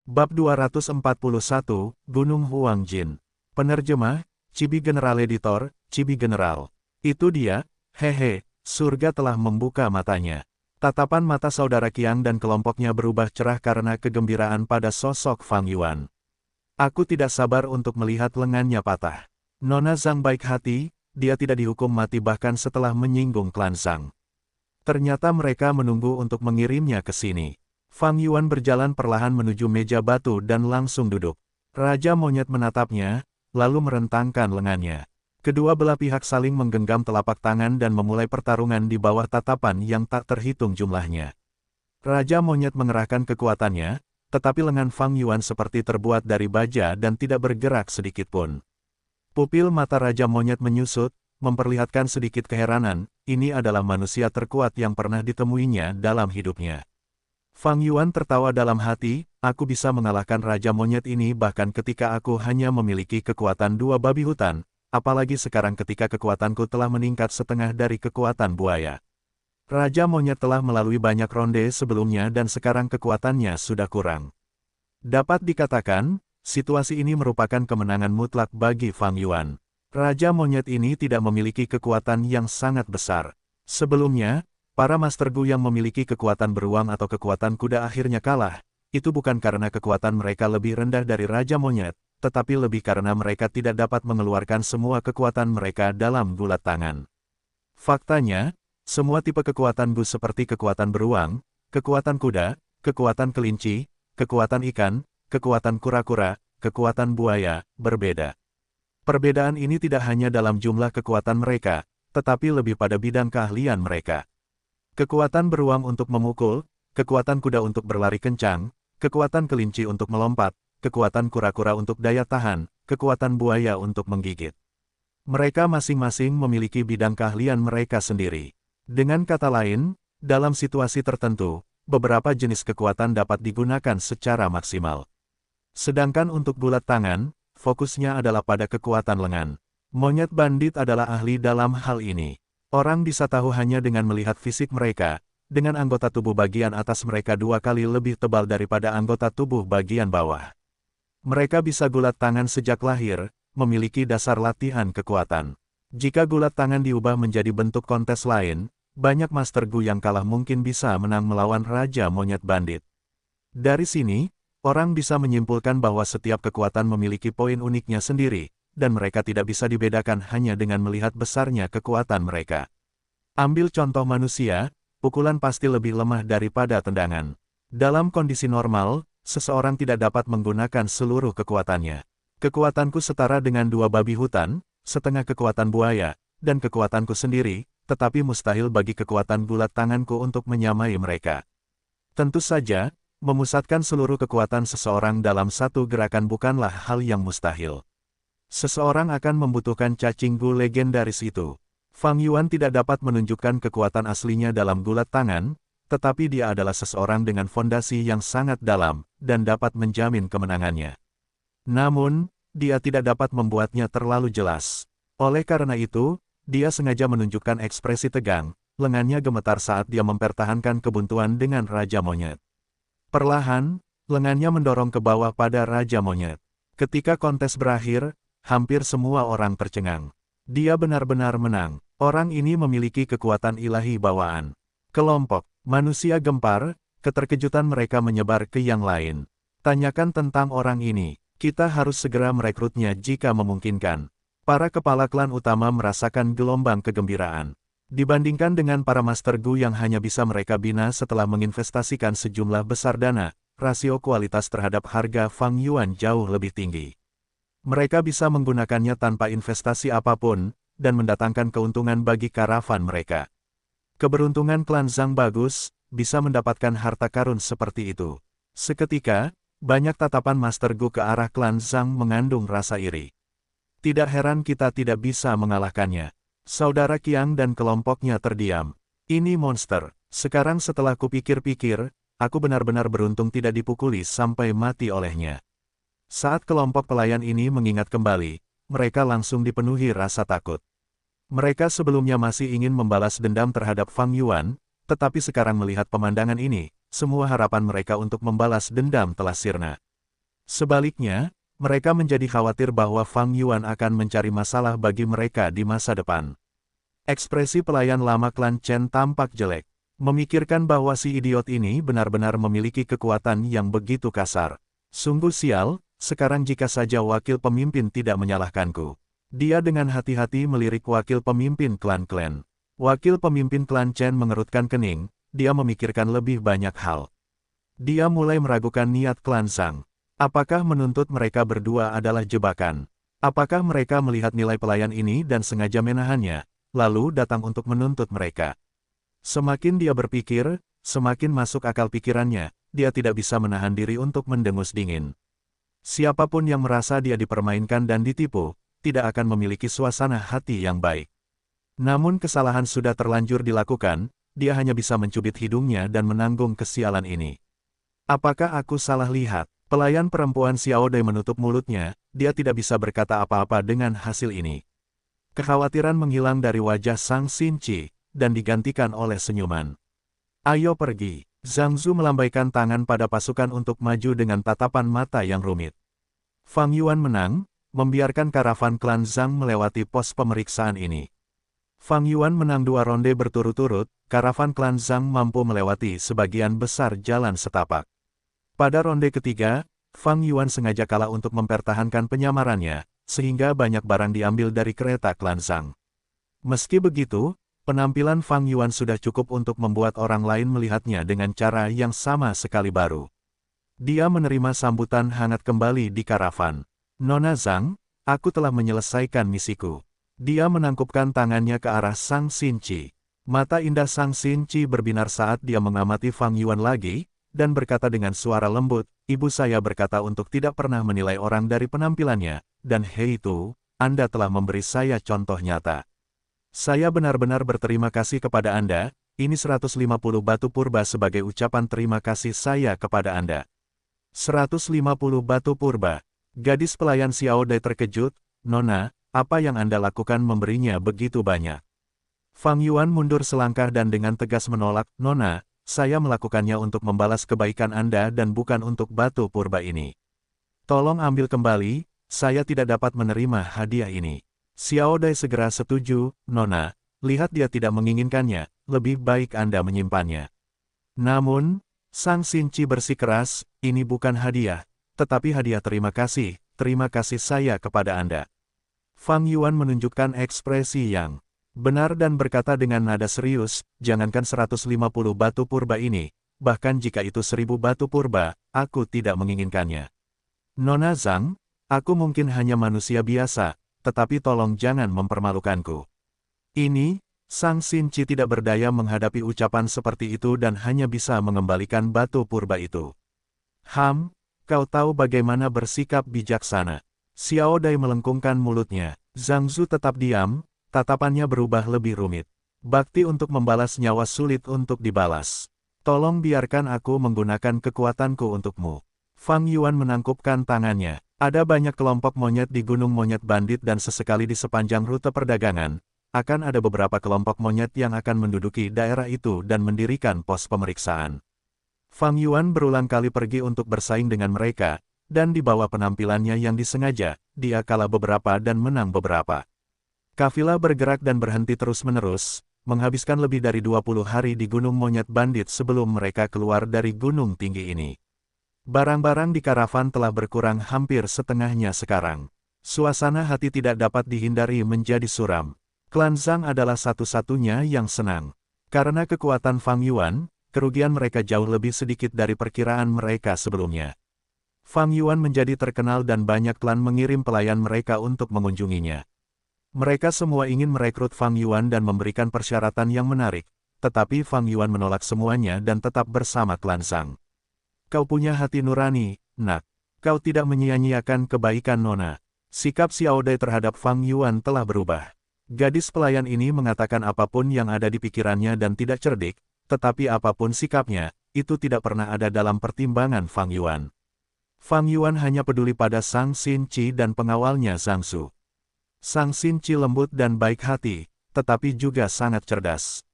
Bab 241, Gunung Huangjin. Penerjemah, Cibi General Editor, Cibi General. Itu dia, hehe, surga telah membuka matanya. Tatapan mata saudara Qiang dan kelompoknya berubah cerah karena kegembiraan pada sosok Fang Yuan. Aku tidak sabar untuk melihat lengannya patah. Nona Zhang baik hati, dia tidak dihukum mati bahkan setelah menyinggung klan Zhang. Ternyata mereka menunggu untuk mengirimnya ke sini. Fang Yuan berjalan perlahan menuju meja batu dan langsung duduk. Raja Monyet menatapnya, lalu merentangkan lengannya. Kedua belah pihak saling menggenggam telapak tangan dan memulai pertarungan di bawah tatapan yang tak terhitung jumlahnya. Raja Monyet mengerahkan kekuatannya, tetapi lengan Fang Yuan seperti terbuat dari baja dan tidak bergerak sedikitpun. Pupil mata Raja Monyet menyusut, memperlihatkan sedikit keheranan, ini adalah manusia terkuat yang pernah ditemuinya dalam hidupnya. Fang Yuan tertawa dalam hati, aku bisa mengalahkan Raja Monyet ini bahkan ketika aku hanya memiliki kekuatan 2 babi hutan, apalagi sekarang ketika kekuatanku telah meningkat setengah dari kekuatan buaya. Raja Monyet telah melalui banyak ronde sebelumnya dan sekarang kekuatannya sudah kurang. Dapat dikatakan, situasi ini merupakan kemenangan mutlak bagi Fang Yuan. Raja Monyet ini tidak memiliki kekuatan yang sangat besar. Sebelumnya, para Master Gu yang memiliki kekuatan beruang atau kekuatan kuda akhirnya kalah. Itu bukan karena kekuatan mereka lebih rendah dari Raja Monyet, tetapi lebih karena mereka tidak dapat mengeluarkan semua kekuatan mereka dalam gulat tangan. Faktanya, semua tipe kekuatan Gu seperti kekuatan beruang, kekuatan kuda, kekuatan kelinci, kekuatan ikan, kekuatan kura-kura, kekuatan buaya, berbeda. Perbedaan ini tidak hanya dalam jumlah kekuatan mereka, tetapi lebih pada bidang keahlian mereka. Kekuatan beruang untuk memukul, kekuatan kuda untuk berlari kencang, kekuatan kelinci untuk melompat, kekuatan kura-kura untuk daya tahan, kekuatan buaya untuk menggigit. Mereka masing-masing memiliki bidang keahlian mereka sendiri. Dengan kata lain, dalam situasi tertentu, beberapa jenis kekuatan dapat digunakan secara maksimal. Sedangkan untuk gulat tangan, fokusnya adalah pada kekuatan lengan. Monyet bandit adalah ahli dalam hal ini. Orang bisa tahu hanya dengan melihat fisik mereka, dengan anggota tubuh bagian atas mereka 2 kali lebih tebal daripada anggota tubuh bagian bawah. Mereka bisa gulat tangan sejak lahir, memiliki dasar latihan kekuatan. Jika gulat tangan diubah menjadi bentuk kontes lain, banyak Master Gu yang kalah mungkin bisa menang melawan Raja Monyet Bandit. Dari sini, orang bisa menyimpulkan bahwa setiap kekuatan memiliki poin uniknya sendiri, dan mereka tidak bisa dibedakan hanya dengan melihat besarnya kekuatan mereka. Ambil contoh manusia, pukulan pasti lebih lemah daripada tendangan. Dalam kondisi normal, seseorang tidak dapat menggunakan seluruh kekuatannya. Kekuatanku setara dengan 2 babi hutan, setengah kekuatan buaya, dan kekuatanku sendiri, tetapi mustahil bagi kekuatan gulat tanganku untuk menyamai mereka. Tentu saja, memusatkan seluruh kekuatan seseorang dalam satu gerakan bukanlah hal yang mustahil. Seseorang akan membutuhkan cacing Gu legendaris itu. Fang Yuan tidak dapat menunjukkan kekuatan aslinya dalam gulat tangan, tetapi dia adalah seseorang dengan fondasi yang sangat dalam, dan dapat menjamin kemenangannya. Namun, dia tidak dapat membuatnya terlalu jelas. Oleh karena itu, dia sengaja menunjukkan ekspresi tegang, lengannya gemetar saat dia mempertahankan kebuntuan dengan Raja Monyet. Perlahan, lengannya mendorong ke bawah pada Raja Monyet. Ketika kontes berakhir, hampir semua orang tercengang. Dia benar-benar menang. Orang ini memiliki kekuatan ilahi bawaan. Kelompok manusia gempar, keterkejutan mereka menyebar ke yang lain. Tanyakan tentang orang ini. Kita harus segera merekrutnya jika memungkinkan. Para kepala klan utama merasakan gelombang kegembiraan. Dibandingkan dengan para Master Gu yang hanya bisa mereka bina setelah menginvestasikan sejumlah besar dana, rasio kualitas terhadap harga Fang Yuan jauh lebih tinggi. Mereka bisa menggunakannya tanpa investasi apapun, dan mendatangkan keuntungan bagi karavan mereka. Keberuntungan klan Zhang bagus, bisa mendapatkan harta karun seperti itu. Seketika, banyak tatapan Master Gu ke arah klan Zhang mengandung rasa iri. Tidak heran kita tidak bisa mengalahkannya. Saudara Qiang dan kelompoknya terdiam. Ini monster. Sekarang setelah kupikir-pikir, aku benar-benar beruntung tidak dipukuli sampai mati olehnya. Saat kelompok pelayan ini mengingat kembali, mereka langsung dipenuhi rasa takut. Mereka sebelumnya masih ingin membalas dendam terhadap Fang Yuan, tetapi sekarang melihat pemandangan ini, semua harapan mereka untuk membalas dendam telah sirna. Sebaliknya, mereka menjadi khawatir bahwa Fang Yuan akan mencari masalah bagi mereka di masa depan. Ekspresi pelayan lama klan Chen tampak jelek. Memikirkan bahwa si idiot ini benar-benar memiliki kekuatan yang begitu kasar. Sungguh sial, sekarang jika saja wakil pemimpin tidak menyalahkanku. Dia dengan hati-hati melirik wakil pemimpin klan Klan. Wakil pemimpin klan Chen mengerutkan kening, dia memikirkan lebih banyak hal. Dia mulai meragukan niat klan Zhang. Apakah menuntut mereka berdua adalah jebakan? Apakah mereka melihat nilai pelayan ini dan sengaja menahannya, lalu datang untuk menuntut mereka? Semakin dia berpikir, semakin masuk akal pikirannya, dia tidak bisa menahan diri untuk mendengus dingin. Siapapun yang merasa dia dipermainkan dan ditipu, tidak akan memiliki suasana hati yang baik. Namun kesalahan sudah terlanjur dilakukan, dia hanya bisa mencubit hidungnya dan menanggung kesialan ini. Apakah aku salah lihat? Pelayan perempuan Xiao Dai menutup mulutnya, dia tidak bisa berkata apa-apa dengan hasil ini. Kekhawatiran menghilang dari wajah Sang Xinqi, dan digantikan oleh senyuman. Ayo pergi. Zhang Zu melambaikan tangan pada pasukan untuk maju dengan tatapan mata yang rumit. Fang Yuan menang, membiarkan karavan klan Zhang melewati pos pemeriksaan ini. Fang Yuan menang 2 ronde berturut-turut, karavan klan Zhang mampu melewati sebagian besar jalan setapak. Pada ronde ketiga, Fang Yuan sengaja kalah untuk mempertahankan penyamarannya, sehingga banyak barang diambil dari kereta klan Zhang. Meski begitu, penampilan Fang Yuan sudah cukup untuk membuat orang lain melihatnya dengan cara yang sama sekali baru. Dia menerima sambutan hangat kembali di karavan. Nona Zhang, aku telah menyelesaikan misiku. Dia menangkupkan tangannya ke arah Sang Xinqi. Mata indah Sang Xinqi berbinar saat dia mengamati Fang Yuan lagi, dan berkata dengan suara lembut, ibu saya berkata untuk tidak pernah menilai orang dari penampilannya, dan hei itu, Anda telah memberi saya contoh nyata. Saya benar-benar berterima kasih kepada Anda, ini 150 batu purba sebagai ucapan terima kasih saya kepada Anda. 150 batu purba. Gadis pelayan Xiao Dai terkejut, Nona, apa yang Anda lakukan memberinya begitu banyak? Fang Yuan mundur selangkah dan dengan tegas menolak, Nona, saya melakukannya untuk membalas kebaikan Anda dan bukan untuk batu purba ini. Tolong ambil kembali, saya tidak dapat menerima hadiah ini. Xiao Dai segera setuju, Nona, lihat dia tidak menginginkannya, lebih baik Anda menyimpannya. Namun, Sang Xinqi bersikeras, ini bukan hadiah, tetapi hadiah terima kasih saya kepada Anda. Fang Yuan menunjukkan ekspresi yang benar dan berkata dengan nada serius, jangankan 150 batu purba ini, bahkan jika itu 1000 batu purba, aku tidak menginginkannya. Nona Zhang, aku mungkin hanya manusia biasa, tetapi tolong jangan mempermalukanku. Ini, Sang Xinqi tidak berdaya menghadapi ucapan seperti itu dan hanya bisa mengembalikan batu purba itu. Kau tahu bagaimana bersikap bijaksana. Xiao Dai melengkungkan mulutnya, Zhang Zu tetap diam, tatapannya berubah lebih rumit. Bakti untuk membalas nyawa sulit untuk dibalas. Tolong biarkan aku menggunakan kekuatanku untukmu. Fang Yuan menangkupkan tangannya. Ada banyak kelompok monyet di Gunung Monyet Bandit dan sesekali di sepanjang rute perdagangan, akan ada beberapa kelompok monyet yang akan menduduki daerah itu dan mendirikan pos pemeriksaan. Fang Yuan berulang kali pergi untuk bersaing dengan mereka, dan di bawah penampilannya yang disengaja, dia kalah beberapa dan menang beberapa. Kafilah bergerak dan berhenti terus-menerus, menghabiskan lebih dari 20 hari di Gunung Monyet Bandit sebelum mereka keluar dari gunung tinggi ini. Barang-barang di karavan telah berkurang hampir setengahnya sekarang. Suasana hati tidak dapat dihindari menjadi suram. Klan Zhang adalah satu-satunya yang senang. Karena kekuatan Fang Yuan, kerugian mereka jauh lebih sedikit dari perkiraan mereka sebelumnya. Fang Yuan menjadi terkenal dan banyak klan mengirim pelayan mereka untuk mengunjunginya. Mereka semua ingin merekrut Fang Yuan dan memberikan persyaratan yang menarik, tetapi Fang Yuan menolak semuanya dan tetap bersama klan Zhang. Kau punya hati nurani, nak. Kau tidak menyia-nyiakan kebaikan Nona. Sikap Xiao Dai terhadap Fang Yuan telah berubah. Gadis pelayan ini mengatakan apapun yang ada di pikirannya dan tidak cerdik, tetapi apapun sikapnya, itu tidak pernah ada dalam pertimbangan Fang Yuan. Fang Yuan hanya peduli pada Sang Xinqi dan pengawalnya Zhang Su. Sang Xinqi lembut dan baik hati, tetapi juga sangat cerdas.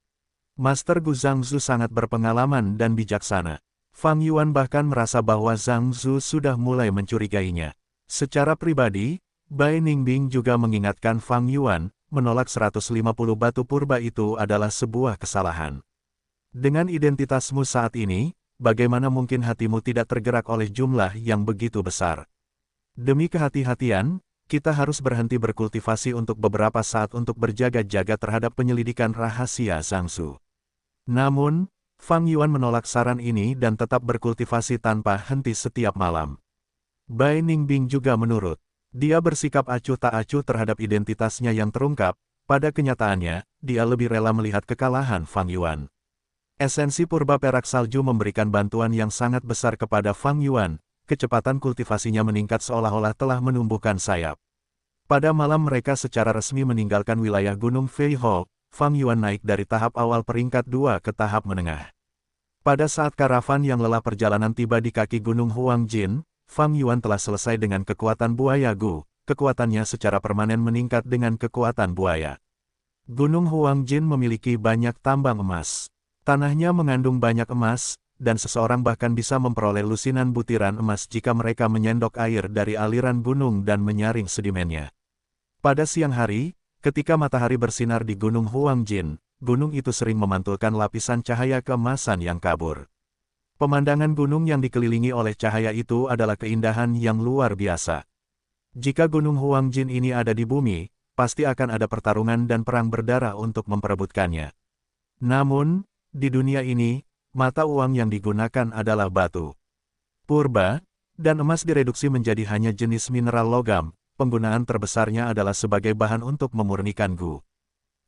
Master Gu Zhang Zu sangat berpengalaman dan bijaksana. Fang Yuan bahkan merasa bahwa Zhang Zu sudah mulai mencurigainya. Secara pribadi, Bai Ningbing juga mengingatkan Fang Yuan, menolak 150 batu purba itu adalah sebuah kesalahan. Dengan identitasmu saat ini, bagaimana mungkin hatimu tidak tergerak oleh jumlah yang begitu besar? Demi kehati-hatian, kita harus berhenti berkultivasi untuk beberapa saat untuk berjaga-jaga terhadap penyelidikan rahasia Zhang Zu. Namun, Fang Yuan menolak saran ini dan tetap berkultivasi tanpa henti setiap malam. Bai Ningbing juga menurut. Dia bersikap acuh tak acuh terhadap identitasnya yang terungkap, pada kenyataannya, dia lebih rela melihat kekalahan Fang Yuan. Esensi purba perak salju memberikan bantuan yang sangat besar kepada Fang Yuan, kecepatan kultivasinya meningkat seolah-olah telah menumbuhkan sayap. Pada malam mereka secara resmi meninggalkan wilayah Gunung Fei Ho, Fang Yuan naik dari tahap awal peringkat 2 ke tahap menengah. Pada saat karavan yang lelah perjalanan tiba di kaki Gunung Huangjin, Fang Yuan telah selesai dengan kekuatan buaya Gu, kekuatannya secara permanen meningkat dengan kekuatan buaya. Gunung Huangjin memiliki banyak tambang emas. Tanahnya mengandung banyak emas, dan seseorang bahkan bisa memperoleh lusinan butiran emas jika mereka menyendok air dari aliran gunung dan menyaring sedimennya. Pada siang hari, ketika matahari bersinar di Gunung Huangjin, gunung itu sering memantulkan lapisan cahaya keemasan yang kabur. Pemandangan gunung yang dikelilingi oleh cahaya itu adalah keindahan yang luar biasa. Jika Gunung Huangjin ini ada di bumi, pasti akan ada pertarungan dan perang berdarah untuk memperebutkannya. Namun, di dunia ini, mata uang yang digunakan adalah batu purba, dan emas direduksi menjadi hanya jenis mineral logam. Penggunaan terbesarnya adalah sebagai bahan untuk memurnikan Gu.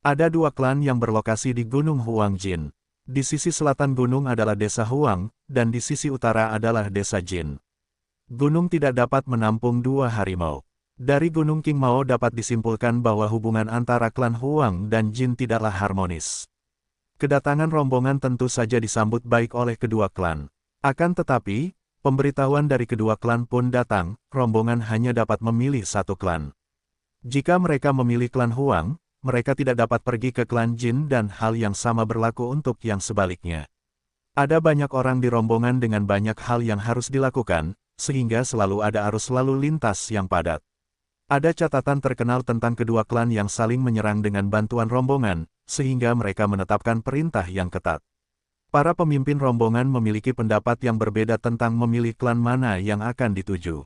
Ada dua klan yang berlokasi di Gunung Huangjin. Di sisi selatan gunung adalah desa Huang, dan di sisi utara adalah desa Jin. Gunung tidak dapat menampung dua harimau. Dari Gunung King Mao dapat disimpulkan bahwa hubungan antara klan Huang dan Jin tidaklah harmonis. Kedatangan rombongan tentu saja disambut baik oleh kedua klan. Akan tetapi, pemberitahuan dari kedua klan pun datang, rombongan hanya dapat memilih satu klan. Jika mereka memilih klan Huang, mereka tidak dapat pergi ke klan Jin dan hal yang sama berlaku untuk yang sebaliknya. Ada banyak orang di rombongan dengan banyak hal yang harus dilakukan, sehingga selalu ada arus lalu lintas yang padat. Ada catatan terkenal tentang kedua klan yang saling menyerang dengan bantuan rombongan, sehingga mereka menetapkan perintah yang ketat. Para pemimpin rombongan memiliki pendapat yang berbeda tentang memilih klan mana yang akan dituju.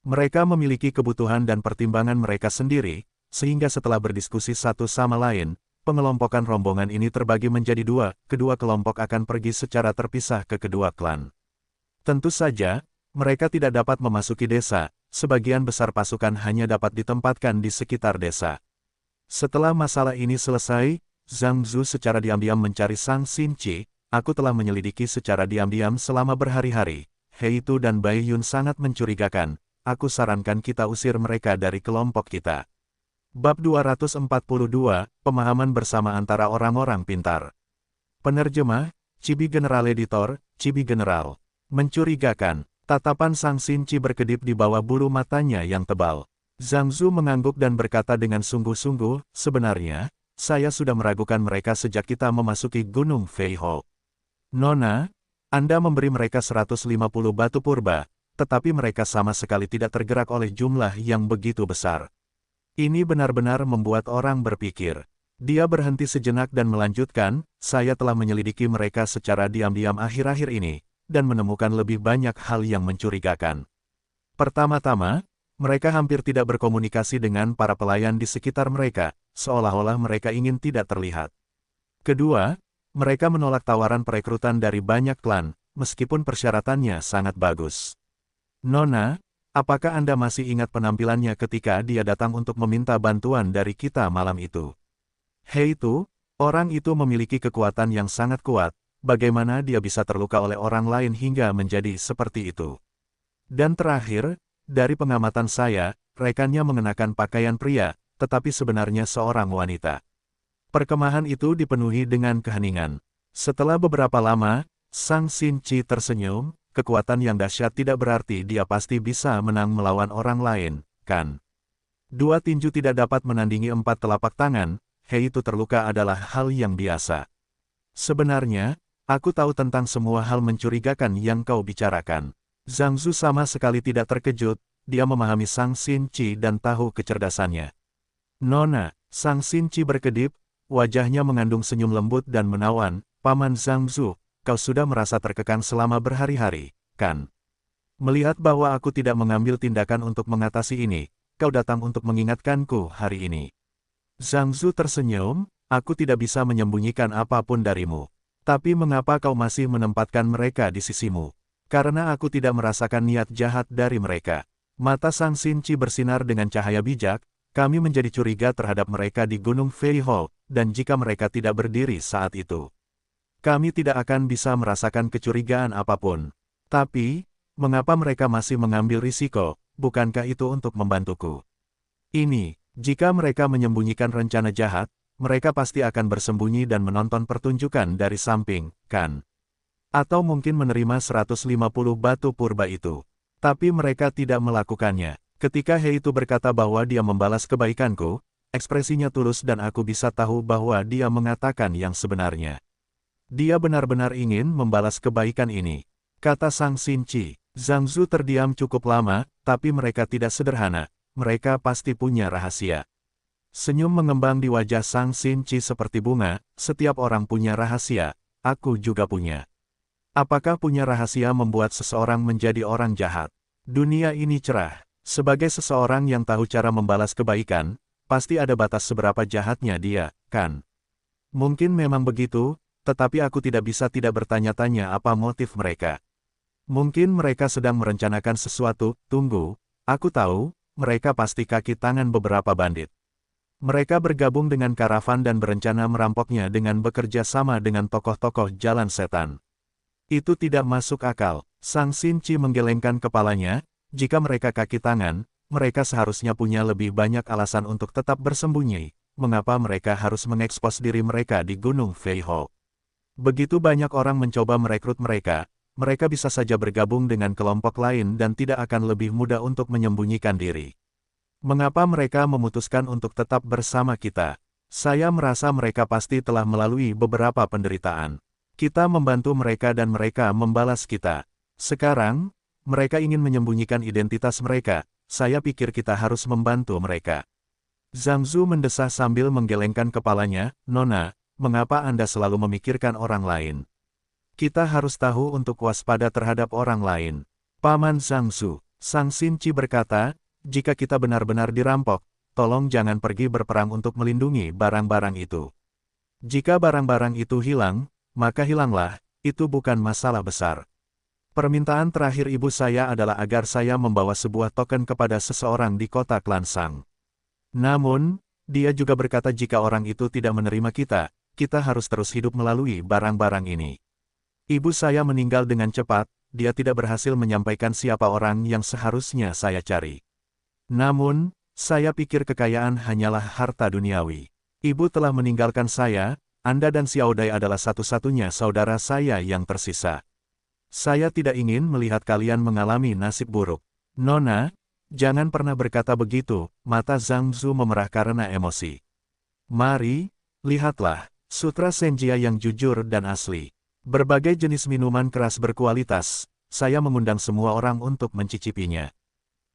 Mereka memiliki kebutuhan dan pertimbangan mereka sendiri, sehingga setelah berdiskusi satu sama lain, pengelompokan rombongan ini terbagi menjadi dua, kedua kelompok akan pergi secara terpisah ke kedua klan. Tentu saja, mereka tidak dapat memasuki desa, sebagian besar pasukan hanya dapat ditempatkan di sekitar desa. Setelah masalah ini selesai, Zhang Zu secara diam-diam mencari Sang Xinqi. Aku telah menyelidiki secara diam-diam selama berhari-hari. He Itu dan Bai Yun sangat mencurigakan. Aku sarankan kita usir mereka dari kelompok kita. Bab 242, Pemahaman bersama antara orang-orang pintar. Penerjemah, Cibi General Editor, Cibi General. Mencurigakan, tatapan Sang Xinqi berkedip di bawah bulu matanya yang tebal. Zhang Zu mengangguk dan berkata dengan sungguh-sungguh, sebenarnya, saya sudah meragukan mereka sejak kita memasuki Gunung Fei Ho. Nona, Anda memberi mereka 150 batu purba, tetapi mereka sama sekali tidak tergerak oleh jumlah yang begitu besar. Ini benar-benar membuat orang berpikir. Dia berhenti sejenak dan melanjutkan, saya telah menyelidiki mereka secara diam-diam akhir-akhir ini, dan menemukan lebih banyak hal yang mencurigakan. Pertama-tama, mereka hampir tidak berkomunikasi dengan para pelayan di sekitar mereka, seolah-olah mereka ingin tidak terlihat. Kedua, mereka menolak tawaran perekrutan dari banyak klan, meskipun persyaratannya sangat bagus. Nona, apakah Anda masih ingat penampilannya ketika dia datang untuk meminta bantuan dari kita malam itu? He Itu, orang itu memiliki kekuatan yang sangat kuat, bagaimana dia bisa terluka oleh orang lain hingga menjadi seperti itu? Dan terakhir, dari pengamatan saya, rekannya mengenakan pakaian pria, tetapi sebenarnya seorang wanita. Perkemahan itu dipenuhi dengan keheningan. Setelah beberapa lama, Sang Xinqi tersenyum. Kekuatan yang dahsyat tidak berarti dia pasti bisa menang melawan orang lain, kan? Dua tinju tidak dapat menandingi 4 telapak tangan, He Itu terluka adalah hal yang biasa. Sebenarnya, Aku tahu tentang semua hal mencurigakan yang kau bicarakan. Zhang Zu sama sekali tidak terkejut, dia memahami Sang Xinqi dan tahu kecerdasannya. Nona, Sang Xinqi berkedip, wajahnya mengandung senyum lembut dan menawan. Paman Zhang Zu, kau sudah merasa terkekang selama berhari-hari, kan? Melihat bahwa aku tidak mengambil tindakan untuk mengatasi ini, kau datang untuk mengingatkanku hari ini. Zhang Zu tersenyum, aku tidak bisa menyembunyikan apapun darimu. Tapi mengapa kau masih menempatkan mereka di sisimu? Karena aku tidak merasakan niat jahat dari mereka. Mata Sang Xinqi bersinar dengan cahaya bijak, kami menjadi curiga terhadap mereka di Gunung Fei Hall, dan jika mereka tidak berdiri saat itu, kami tidak akan bisa merasakan kecurigaan apapun. Tapi, mengapa mereka masih mengambil risiko, bukankah itu untuk membantuku? Ini, jika mereka menyembunyikan rencana jahat, mereka pasti akan bersembunyi dan menonton pertunjukan dari samping, kan? Atau mungkin menerima 150 batu purba itu. Tapi mereka tidak melakukannya. Ketika He itu berkata bahwa dia membalas kebaikanku, ekspresinya tulus dan aku bisa tahu bahwa dia mengatakan yang sebenarnya. Dia benar-benar ingin membalas kebaikan ini, kata Sang Xinqi. Zhang Zu terdiam cukup lama, tapi mereka tidak sederhana, mereka pasti punya rahasia. Senyum mengembang di wajah Sang Xinqi seperti bunga, setiap orang punya rahasia, aku juga punya. Apakah punya rahasia membuat seseorang menjadi orang jahat? Dunia ini cerah. Sebagai seseorang yang tahu cara membalas kebaikan, pasti ada batas seberapa jahatnya dia, kan? Mungkin memang begitu, tetapi aku tidak bisa tidak bertanya-tanya apa motif mereka. Mungkin mereka sedang merencanakan sesuatu. Tunggu, aku tahu, mereka pasti kaki tangan beberapa bandit. Mereka bergabung dengan karavan dan berencana merampoknya dengan bekerja sama dengan tokoh-tokoh jalan setan. Itu tidak masuk akal. Sang Xinqi menggelengkan kepalanya, jika mereka kaki tangan, mereka seharusnya punya lebih banyak alasan untuk tetap bersembunyi. Mengapa mereka harus mengekspos diri mereka di Gunung Fei Hall? Begitu banyak orang mencoba merekrut mereka, mereka bisa saja bergabung dengan kelompok lain dan tidak akan lebih mudah untuk menyembunyikan diri. Mengapa mereka memutuskan untuk tetap bersama kita? Saya merasa mereka pasti telah melalui beberapa penderitaan. Kita membantu mereka dan mereka membalas kita. Sekarang, mereka ingin menyembunyikan identitas mereka, saya pikir kita harus membantu mereka. Zhang Zu mendesah sambil menggelengkan kepalanya, Nona, mengapa Anda selalu memikirkan orang lain? Kita harus tahu untuk waspada terhadap orang lain. Paman Zhang Zu, Sang Xinqi berkata, jika kita benar-benar dirampok, tolong jangan pergi berperang untuk melindungi barang-barang itu. Jika barang-barang itu hilang, maka hilanglah, itu bukan masalah besar. Permintaan terakhir ibu saya adalah agar saya membawa sebuah token kepada seseorang di kota Klansang. Namun, dia juga berkata jika orang itu tidak menerima kita, kita harus terus hidup melalui barang-barang ini. Ibu saya meninggal dengan cepat, dia tidak berhasil menyampaikan siapa orang yang seharusnya saya cari. Namun, saya pikir kekayaan hanyalah harta duniawi. Ibu telah meninggalkan saya, Anda dan Xiao Dai adalah satu-satunya saudara saya yang tersisa. Saya tidak ingin melihat kalian mengalami nasib buruk. Nona, jangan pernah berkata begitu, mata Zhang Zu memerah karena emosi. Mari, lihatlah. Sutra Senjia yang jujur dan asli. Berbagai jenis minuman keras berkualitas, saya mengundang semua orang untuk mencicipinya.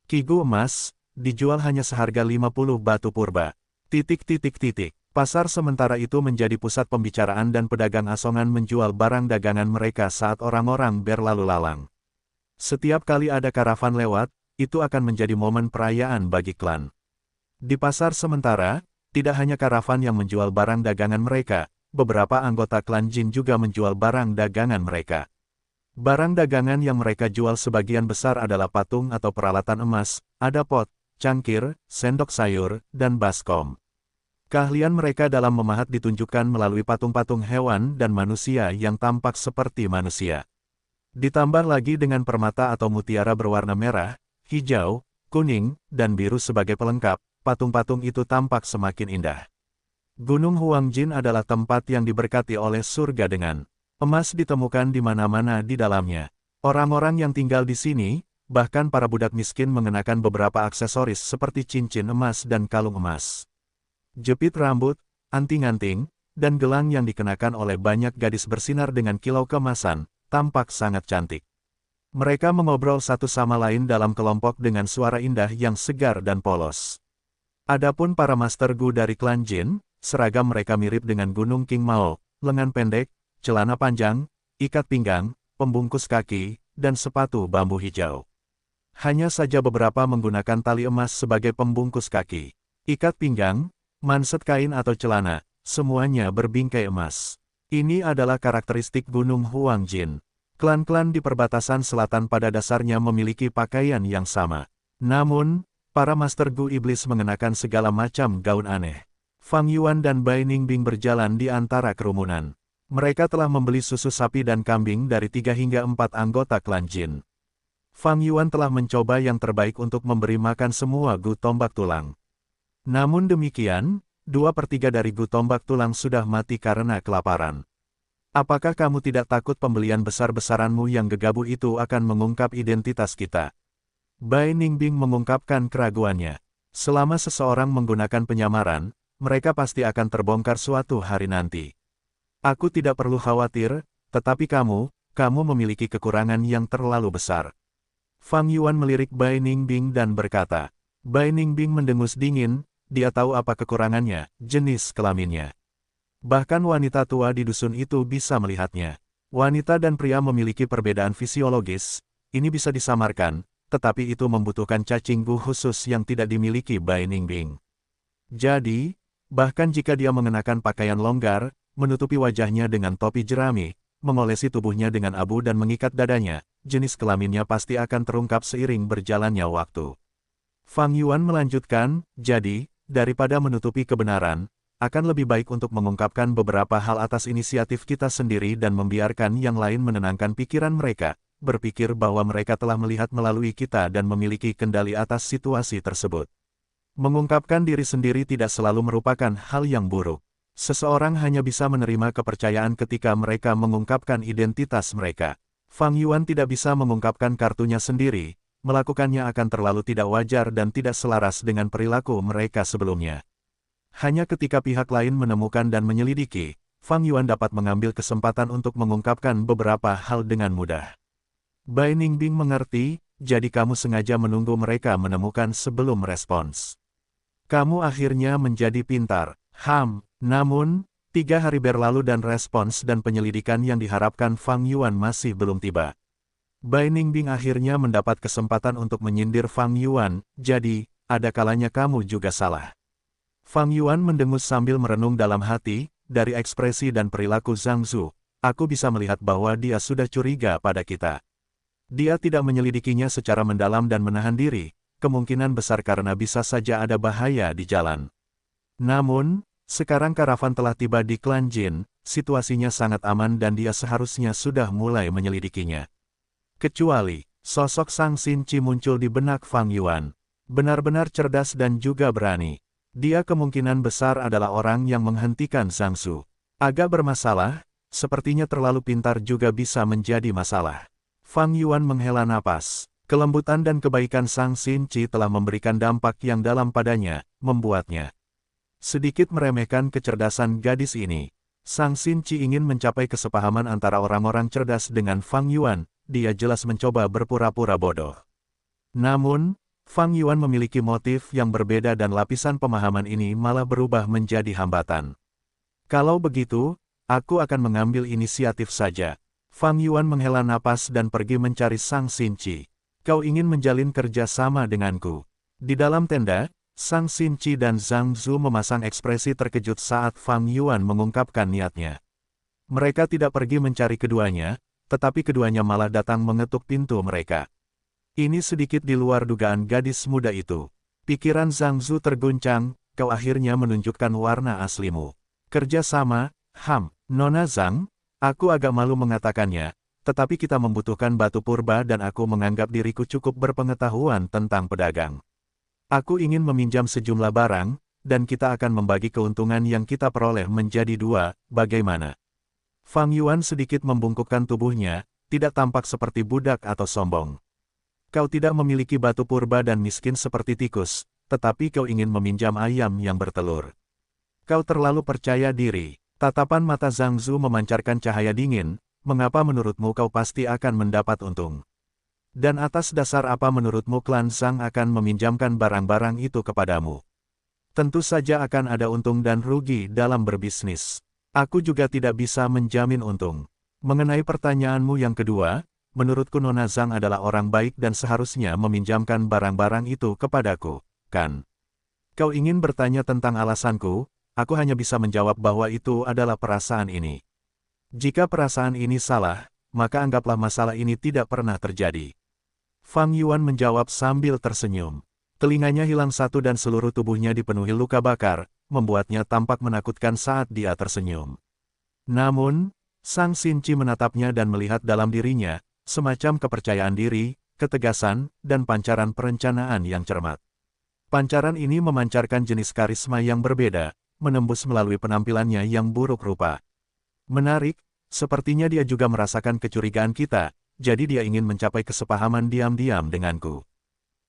Kigu emas, dijual hanya seharga 50 batu purba. Pasar sementara itu menjadi pusat pembicaraan dan pedagang asongan menjual barang dagangan mereka saat orang-orang berlalu lalang. Setiap kali ada karavan lewat, itu akan menjadi momen perayaan bagi klan. Di pasar sementara, tidak hanya karavan yang menjual barang dagangan mereka, beberapa anggota klan Jin juga menjual barang dagangan mereka. Barang dagangan yang mereka jual sebagian besar adalah patung atau peralatan emas, ada pot, cangkir, sendok sayur, dan baskom. Keahlian mereka dalam memahat ditunjukkan melalui patung-patung hewan dan manusia yang tampak seperti manusia. Ditambah lagi dengan permata atau mutiara berwarna merah, hijau, kuning, dan biru sebagai pelengkap, patung-patung itu tampak semakin indah. Gunung Huangjin adalah tempat yang diberkati oleh surga dengan emas ditemukan di mana-mana di dalamnya. Orang-orang yang tinggal di sini, bahkan para budak miskin mengenakan beberapa aksesoris seperti cincin emas dan kalung emas. Jepit rambut, anting-anting, dan gelang yang dikenakan oleh banyak gadis bersinar dengan kilau keemasan, tampak sangat cantik. Mereka mengobrol satu sama lain dalam kelompok dengan suara indah yang segar dan polos. Adapun para Master Gu dari klan Jin, seragam mereka mirip dengan Gunung King Mao, lengan pendek, celana panjang, ikat pinggang, pembungkus kaki, dan sepatu bambu hijau. Hanya saja beberapa menggunakan tali emas sebagai pembungkus kaki. Ikat pinggang, manset kain atau celana, semuanya berbingkai emas. Ini adalah karakteristik Gunung Huangjin. Klan-klan di perbatasan selatan pada dasarnya memiliki pakaian yang sama. Namun, para Master Gu Iblis mengenakan segala macam gaun aneh. Fang Yuan dan Bai Ningbing berjalan di antara kerumunan. Mereka telah membeli susu sapi dan kambing dari 3 hingga 4 anggota klan Jin. Fang Yuan telah mencoba yang terbaik untuk memberi makan semua Gu tombak tulang. Namun demikian, 2/3 dari Gu tombak tulang sudah mati karena kelaparan. Apakah kamu tidak takut pembelian besar-besaranmu yang gegabah itu akan mengungkap identitas kita? Bai Ningbing mengungkapkan keraguannya. Selama seseorang menggunakan penyamaran, mereka pasti akan terbongkar suatu hari nanti. Aku tidak perlu khawatir, tetapi kamu memiliki kekurangan yang terlalu besar. Fang Yuan melirik Bai Ningbing dan berkata. Bai Ningbing mendengus dingin, dia tahu apa kekurangannya, jenis kelaminnya. Bahkan wanita tua di dusun itu bisa melihatnya. Wanita dan pria memiliki perbedaan fisiologis, ini bisa disamarkan, tetapi itu membutuhkan cacing Gu khusus yang tidak dimiliki Bai Ningbing. Jadi, bahkan jika dia mengenakan pakaian longgar, menutupi wajahnya dengan topi jerami, mengolesi tubuhnya dengan abu dan mengikat dadanya, jenis kelaminnya pasti akan terungkap seiring berjalannya waktu. Fang Yuan melanjutkan, jadi, daripada menutupi kebenaran, akan lebih baik untuk mengungkapkan beberapa hal atas inisiatif kita sendiri dan membiarkan yang lain menenangkan pikiran mereka, berpikir bahwa mereka telah melihat melalui kita dan memiliki kendali atas situasi tersebut. Mengungkapkan diri sendiri tidak selalu merupakan hal yang buruk. Seseorang hanya bisa menerima kepercayaan ketika mereka mengungkapkan identitas mereka. Fang Yuan tidak bisa mengungkapkan kartunya sendiri, melakukannya akan terlalu tidak wajar dan tidak selaras dengan perilaku mereka sebelumnya. Hanya ketika pihak lain menemukan dan menyelidiki, Fang Yuan dapat mengambil kesempatan untuk mengungkapkan beberapa hal dengan mudah. Bai Ningbing mengerti, jadi kamu sengaja menunggu mereka menemukan sebelum respons. Kamu akhirnya menjadi pintar. Namun, 3 hari berlalu dan respons dan penyelidikan yang diharapkan Fang Yuan masih belum tiba. Bai Ningbing akhirnya mendapat kesempatan untuk menyindir Fang Yuan, jadi, ada kalanya kamu juga salah. Fang Yuan mendengus sambil merenung dalam hati, dari ekspresi dan perilaku Zhang Zu, aku bisa melihat bahwa dia sudah curiga pada kita. Dia tidak menyelidikinya secara mendalam dan menahan diri, kemungkinan besar karena bisa saja ada bahaya di jalan. Namun, sekarang karavan telah tiba di klan Jin, situasinya sangat aman dan dia seharusnya sudah mulai menyelidikinya. Kecuali, sosok Sang Xinchi muncul di benak Fang Yuan. Benar-benar cerdas dan juga berani. Dia kemungkinan besar adalah orang yang menghentikan Zhang Zu. Agak bermasalah, sepertinya terlalu pintar juga bisa menjadi masalah. Fang Yuan menghela napas. Kelembutan dan kebaikan Sang Xinchi telah memberikan dampak yang dalam padanya, membuatnya sedikit meremehkan kecerdasan gadis ini. Sang Xinchi ingin mencapai kesepahaman antara orang-orang cerdas dengan Fang Yuan, dia jelas mencoba berpura-pura bodoh. Namun, Fang Yuan memiliki motif yang berbeda dan lapisan pemahaman ini malah berubah menjadi hambatan. Kalau begitu, aku akan mengambil inisiatif saja. Fang Yuan menghela napas dan pergi mencari Sang Xinchi. Kau ingin menjalin kerja sama denganku. Di dalam tenda, Sang Xinchi dan Zhang Zu memasang ekspresi terkejut saat Fang Yuan mengungkapkan niatnya. Mereka tidak pergi mencari keduanya, tetapi keduanya malah datang mengetuk pintu mereka. Ini sedikit di luar dugaan gadis muda itu. Pikiran Zhang Zu terguncang, kau akhirnya menunjukkan warna aslimu. Kerja sama, Nona Zhang, aku agak malu mengatakannya, tetapi kita membutuhkan batu purba dan aku menganggap diriku cukup berpengetahuan tentang pedagang. Aku ingin meminjam sejumlah barang, dan kita akan membagi keuntungan yang kita peroleh menjadi 2, bagaimana? Fang Yuan sedikit membungkukkan tubuhnya, tidak tampak seperti budak atau sombong. Kau tidak memiliki batu purba dan miskin seperti tikus, tetapi kau ingin meminjam ayam yang bertelur. Kau terlalu percaya diri. Tatapan mata Zhang Zu memancarkan cahaya dingin, mengapa menurutmu kau pasti akan mendapat untung? Dan atas dasar apa menurutmu klan Zhang akan meminjamkan barang-barang itu kepadamu? Tentu saja akan ada untung dan rugi dalam berbisnis. Aku juga tidak bisa menjamin untung. Mengenai pertanyaanmu yang kedua, menurutku Nona Zhang adalah orang baik dan seharusnya meminjamkan barang-barang itu kepadaku, kan? Kau ingin bertanya tentang alasanku, aku hanya bisa menjawab bahwa itu adalah perasaan ini. Jika perasaan ini salah, maka anggaplah masalah ini tidak pernah terjadi. Fang Yuan menjawab sambil tersenyum. Telinganya hilang satu dan seluruh tubuhnya dipenuhi luka bakar, membuatnya tampak menakutkan saat dia tersenyum. Namun, Sang Xinci menatapnya dan melihat dalam dirinya, semacam kepercayaan diri, ketegasan, dan pancaran perencanaan yang cermat. Pancaran ini memancarkan jenis karisma yang berbeda, menembus melalui penampilannya yang buruk rupa. Menarik, sepertinya dia juga merasakan kecurigaan kita, jadi dia ingin mencapai kesepahaman diam-diam denganku.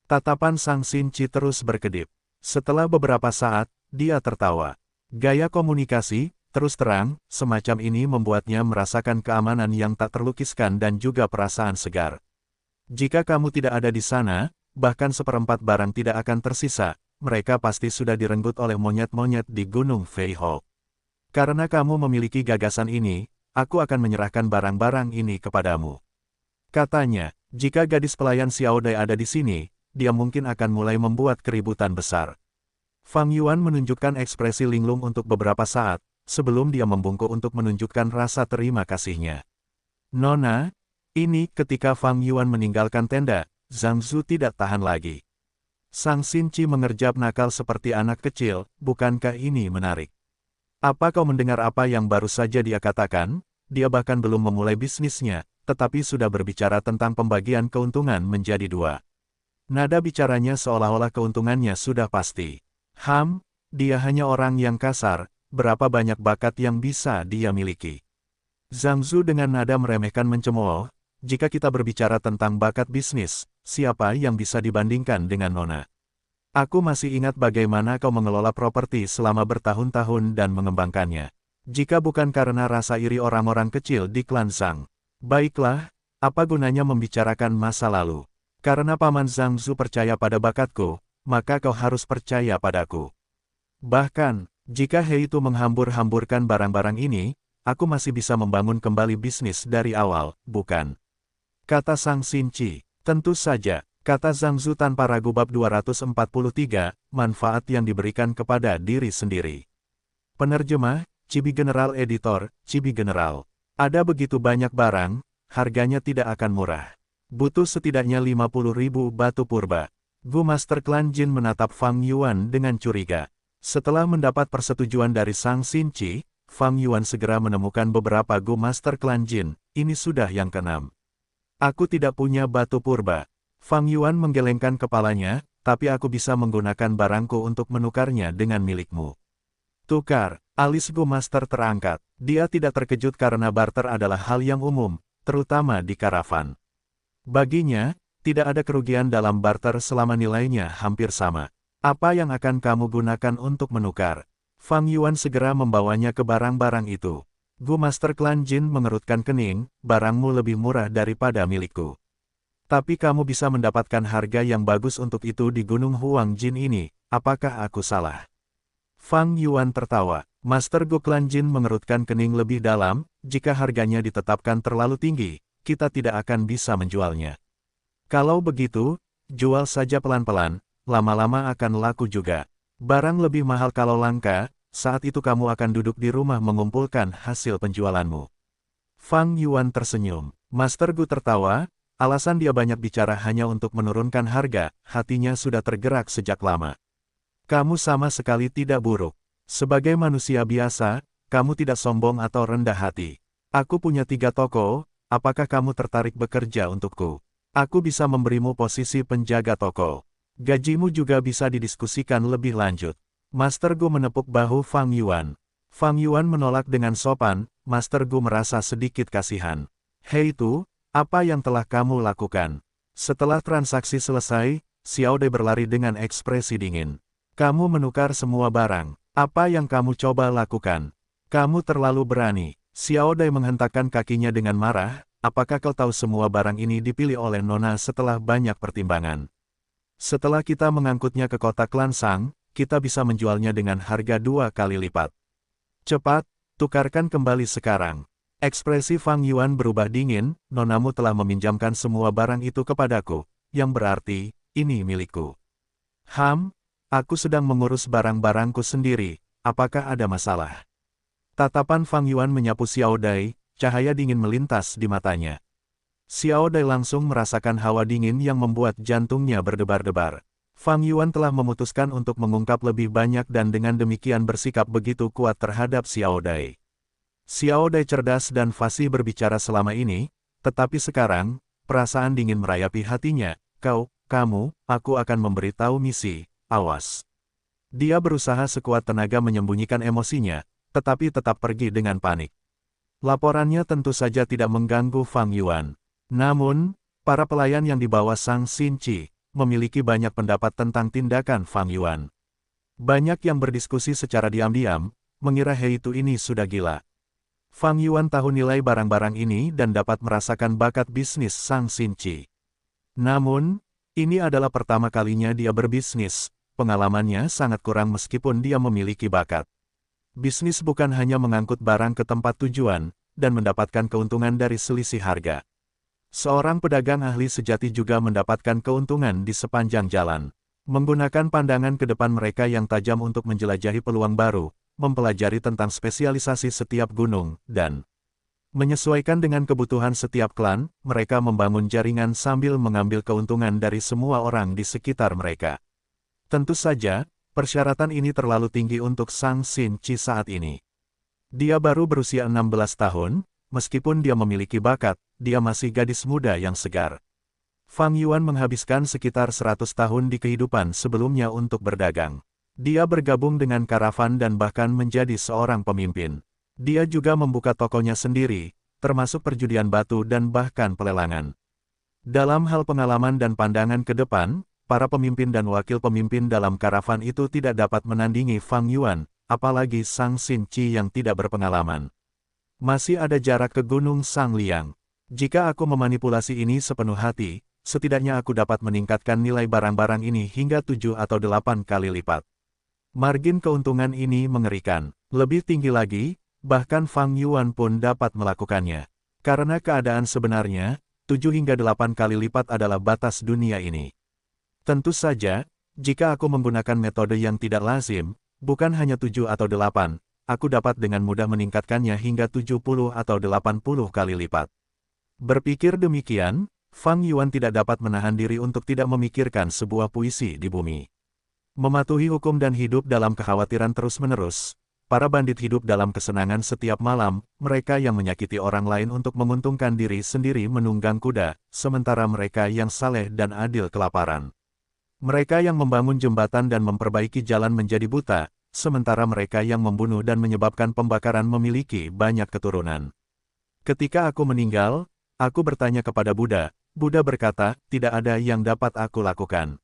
Tatapan Sang Xinci terus berkedip. Setelah beberapa saat, dia tertawa. Gaya komunikasi, terus terang, semacam ini membuatnya merasakan keamanan yang tak terlukiskan dan juga perasaan segar. Jika kamu tidak ada di sana, bahkan seperempat barang tidak akan tersisa, mereka pasti sudah direnggut oleh monyet-monyet di Gunung Feiho. Karena kamu memiliki gagasan ini, aku akan menyerahkan barang-barang ini kepadamu. Katanya, jika gadis pelayan Xiao Dai ada di sini, dia mungkin akan mulai membuat keributan besar. Fang Yuan menunjukkan ekspresi linglung untuk beberapa saat, sebelum dia membungkuk untuk menunjukkan rasa terima kasihnya. Nona, ini ketika Fang Yuan meninggalkan tenda, Zhang Zu tidak tahan lagi. Sang Xinci mengerjap nakal seperti anak kecil, bukankah ini menarik? Apa kau mendengar apa yang baru saja dia katakan? Dia bahkan belum memulai bisnisnya, tetapi sudah berbicara tentang pembagian keuntungan menjadi dua. Nada bicaranya seolah-olah keuntungannya sudah pasti. Dia hanya orang yang kasar, berapa banyak bakat yang bisa dia miliki. Zhang Zu dengan nada meremehkan mencemooh, jika kita berbicara tentang bakat bisnis, siapa yang bisa dibandingkan dengan Nona? Aku masih ingat bagaimana kau mengelola properti selama bertahun-tahun dan mengembangkannya. Jika bukan karena rasa iri orang-orang kecil di klan Zhang. Baiklah, apa gunanya membicarakan masa lalu? Karena Paman Zhang Zu percaya pada bakatku, maka kau harus percaya padaku. Bahkan, jika He itu menghambur-hamburkan barang-barang ini, aku masih bisa membangun kembali bisnis dari awal, bukan? Kata Sang Xinci. Tentu saja, kata Zhang Zu tanpa ragu. Bab 243, manfaat yang diberikan kepada diri sendiri. Penerjemah, Cibi General Editor, Cibi General. Ada begitu banyak barang, harganya tidak akan murah. Butuh setidaknya 50.000 batu purba. Gu Master Klan Jin menatap Fang Yuan dengan curiga. Setelah mendapat persetujuan dari Sang Xinci, Fang Yuan segera menemukan beberapa Gu Master Klan Jin. Ini sudah yang keenam. Aku tidak punya batu purba. Fang Yuan menggelengkan kepalanya, tapi aku bisa menggunakan barangku untuk menukarnya dengan milikmu. Tukar, alis Gu Master terangkat. Dia tidak terkejut karena barter adalah hal yang umum, terutama di karavan. Baginya, tidak ada kerugian dalam barter selama nilainya hampir sama. Apa yang akan kamu gunakan untuk menukar? Fang Yuan segera membawanya ke barang-barang itu. Gu Master Klan Jin mengerutkan kening, barangmu lebih murah daripada milikku. Tapi kamu bisa mendapatkan harga yang bagus untuk itu di Gunung Huang Jin ini, apakah aku salah? Fang Yuan tertawa. Master Gu Klan Jin mengerutkan kening lebih dalam, jika harganya ditetapkan terlalu tinggi, kita tidak akan bisa menjualnya. Kalau begitu, jual saja pelan-pelan, lama-lama akan laku juga. Barang lebih mahal kalau langka, saat itu kamu akan duduk di rumah mengumpulkan hasil penjualanmu. Fang Yuan tersenyum. Master Gu tertawa, alasan dia banyak bicara hanya untuk menurunkan harga, hatinya sudah tergerak sejak lama. Kamu sama sekali tidak buruk. Sebagai manusia biasa, kamu tidak sombong atau rendah hati. Aku punya 3 toko, apakah kamu tertarik bekerja untukku? Aku bisa memberimu posisi penjaga toko. Gajimu juga bisa didiskusikan lebih lanjut. Master Gu menepuk bahu Fang Yuan. Fang Yuan menolak dengan sopan, Master Gu merasa sedikit kasihan. Hei itu, apa yang telah kamu lakukan? Setelah transaksi selesai, Xiao Dai berlari dengan ekspresi dingin. Kamu menukar semua barang. Apa yang kamu coba lakukan? Kamu terlalu berani. Xiao Dai menghentakkan kakinya dengan marah, apakah kau tahu semua barang ini dipilih oleh Nona setelah banyak pertimbangan? Setelah kita mengangkutnya ke kota Klansang, kita bisa menjualnya dengan harga 2 kali lipat. Cepat, tukarkan kembali sekarang. Ekspresi Fang Yuan berubah dingin, nonamu telah meminjamkan semua barang itu kepadaku, yang berarti, ini milikku. Aku sedang mengurus barang-barangku sendiri, apakah ada masalah? Tatapan Fang Yuan menyapu Xiao Dai, cahaya dingin melintas di matanya. Xiao Dai langsung merasakan hawa dingin yang membuat jantungnya berdebar-debar. Fang Yuan telah memutuskan untuk mengungkap lebih banyak dan dengan demikian bersikap begitu kuat terhadap Xiao Dai. Xiao Dai cerdas dan fasih berbicara selama ini, tetapi sekarang, perasaan dingin merayapi hatinya. Aku akan memberitahu misi, awas. Dia berusaha sekuat tenaga menyembunyikan emosinya, tetapi tetap pergi dengan panik. Laporannya tentu saja tidak mengganggu Fang Yuan. Namun, para pelayan yang dibawa Sang Xinqi memiliki banyak pendapat tentang tindakan Fang Yuan. Banyak yang berdiskusi secara diam-diam, mengira Heitu ini sudah gila. Fang Yuan tahu nilai barang-barang ini dan dapat merasakan bakat bisnis Sang Xinqi. Namun, ini adalah pertama kalinya dia berbisnis, pengalamannya sangat kurang meskipun dia memiliki bakat. Bisnis bukan hanya mengangkut barang ke tempat tujuan, dan mendapatkan keuntungan dari selisih harga. Seorang pedagang ahli sejati juga mendapatkan keuntungan di sepanjang jalan. Menggunakan pandangan ke depan mereka yang tajam untuk menjelajahi peluang baru, mempelajari tentang spesialisasi setiap gunung, dan menyesuaikan dengan kebutuhan setiap klan, mereka membangun jaringan sambil mengambil keuntungan dari semua orang di sekitar mereka. Tentu saja, persyaratan ini terlalu tinggi untuk Sang Xinqi saat ini. Dia baru berusia 16 tahun, meskipun dia memiliki bakat, dia masih gadis muda yang segar. Fang Yuan menghabiskan sekitar 100 tahun di kehidupan sebelumnya untuk berdagang. Dia bergabung dengan karavan dan bahkan menjadi seorang pemimpin. Dia juga membuka tokonya sendiri, termasuk perjudian batu dan bahkan pelelangan. Dalam hal pengalaman dan pandangan ke depan, para pemimpin dan wakil pemimpin dalam karavan itu tidak dapat menandingi Fang Yuan, apalagi Sang Xinqi yang tidak berpengalaman. Masih ada jarak ke Gunung Sang Liang. Jika aku memanipulasi ini sepenuh hati, setidaknya aku dapat meningkatkan nilai barang-barang ini hingga 7 atau 8 kali lipat. Margin keuntungan ini mengerikan. Lebih tinggi lagi, bahkan Fang Yuan pun dapat melakukannya. Karena keadaan sebenarnya, 7 hingga 8 kali lipat adalah batas dunia ini. Tentu saja, jika aku menggunakan metode yang tidak lazim, bukan hanya 7 atau 8, aku dapat dengan mudah meningkatkannya hingga 70 atau 80 kali lipat. Berpikir demikian, Fang Yuan tidak dapat menahan diri untuk tidak memikirkan sebuah puisi di bumi. Mematuhi hukum dan hidup dalam kekhawatiran terus-menerus, para bandit hidup dalam kesenangan setiap malam, mereka yang menyakiti orang lain untuk menguntungkan diri sendiri menunggang kuda, sementara mereka yang saleh dan adil kelaparan. Mereka yang membangun jembatan dan memperbaiki jalan menjadi buta, sementara mereka yang membunuh dan menyebabkan pembakaran memiliki banyak keturunan. Ketika aku meninggal, aku bertanya kepada Buddha. Buddha berkata, tidak ada yang dapat aku lakukan.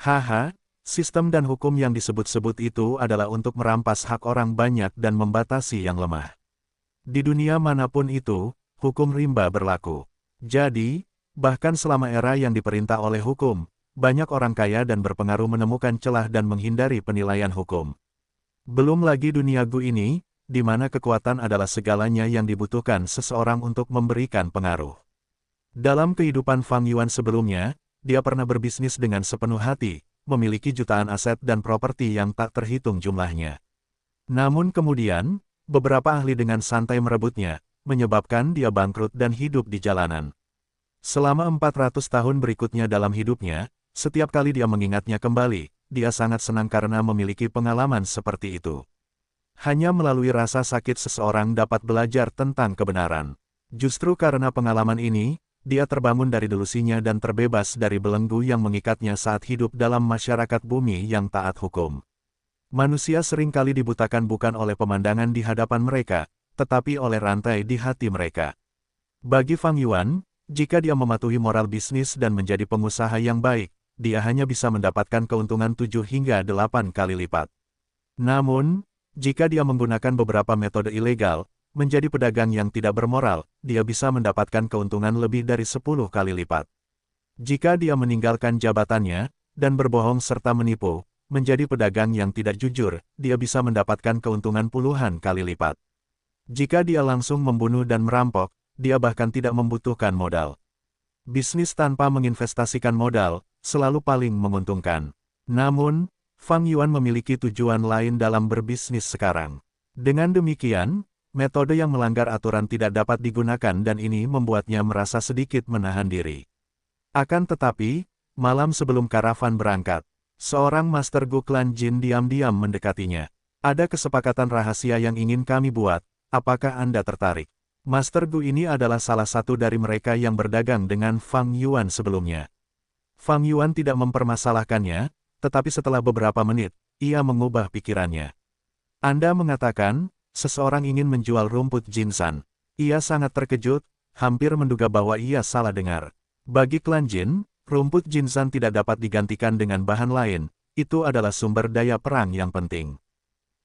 Haha, sistem dan hukum yang disebut-sebut itu adalah untuk merampas hak orang banyak dan membatasi yang lemah. Di dunia manapun itu, hukum rimba berlaku. Jadi, bahkan selama era yang diperintah oleh hukum, banyak orang kaya dan berpengaruh menemukan celah dan menghindari penilaian hukum. Belum lagi dunia Gu ini, di mana kekuatan adalah segalanya yang dibutuhkan seseorang untuk memberikan pengaruh. Dalam kehidupan Fang Yuan sebelumnya, dia pernah berbisnis dengan sepenuh hati, memiliki jutaan aset dan properti yang tak terhitung jumlahnya. Namun kemudian, beberapa ahli dengan santai merebutnya, menyebabkan dia bangkrut dan hidup di jalanan. Selama 400 tahun berikutnya dalam hidupnya, setiap kali dia mengingatnya kembali, dia sangat senang karena memiliki pengalaman seperti itu. Hanya melalui rasa sakit seseorang dapat belajar tentang kebenaran. Justru karena pengalaman ini, dia terbangun dari delusinya dan terbebas dari belenggu yang mengikatnya saat hidup dalam masyarakat bumi yang taat hukum. Manusia seringkali dibutakan bukan oleh pemandangan di hadapan mereka, tetapi oleh rantai di hati mereka. Bagi Fang Yuan, jika dia mematuhi moral bisnis dan menjadi pengusaha yang baik, dia hanya bisa mendapatkan keuntungan 7 hingga 8 kali lipat. Namun, Jika dia menggunakan beberapa metode ilegal, menjadi pedagang yang tidak bermoral, dia bisa mendapatkan keuntungan lebih dari 10 kali lipat. Jika dia meninggalkan jabatannya, dan berbohong serta menipu, menjadi pedagang yang tidak jujur, dia bisa mendapatkan keuntungan puluhan kali lipat. Jika dia langsung membunuh dan merampok, dia bahkan tidak membutuhkan modal. Bisnis tanpa menginvestasikan modal, selalu paling menguntungkan. Namun, Fang Yuan memiliki tujuan lain dalam berbisnis sekarang. Dengan demikian, metode yang melanggar aturan tidak dapat digunakan dan ini membuatnya merasa sedikit menahan diri. Akan tetapi, malam sebelum karavan berangkat, seorang Master Gu Klan Jin diam-diam mendekatinya. Ada kesepakatan rahasia yang ingin kami buat, apakah Anda tertarik? Master Gu ini adalah salah satu dari mereka yang berdagang dengan Fang Yuan sebelumnya. Fang Yuan tidak mempermasalahkannya, tetapi setelah beberapa menit, ia mengubah pikirannya. Anda mengatakan, seseorang ingin menjual rumput Jinsan. Ia sangat terkejut, hampir menduga bahwa ia salah dengar. Bagi klan Jin, rumput Jinsan tidak dapat digantikan dengan bahan lain, itu adalah sumber daya perang yang penting.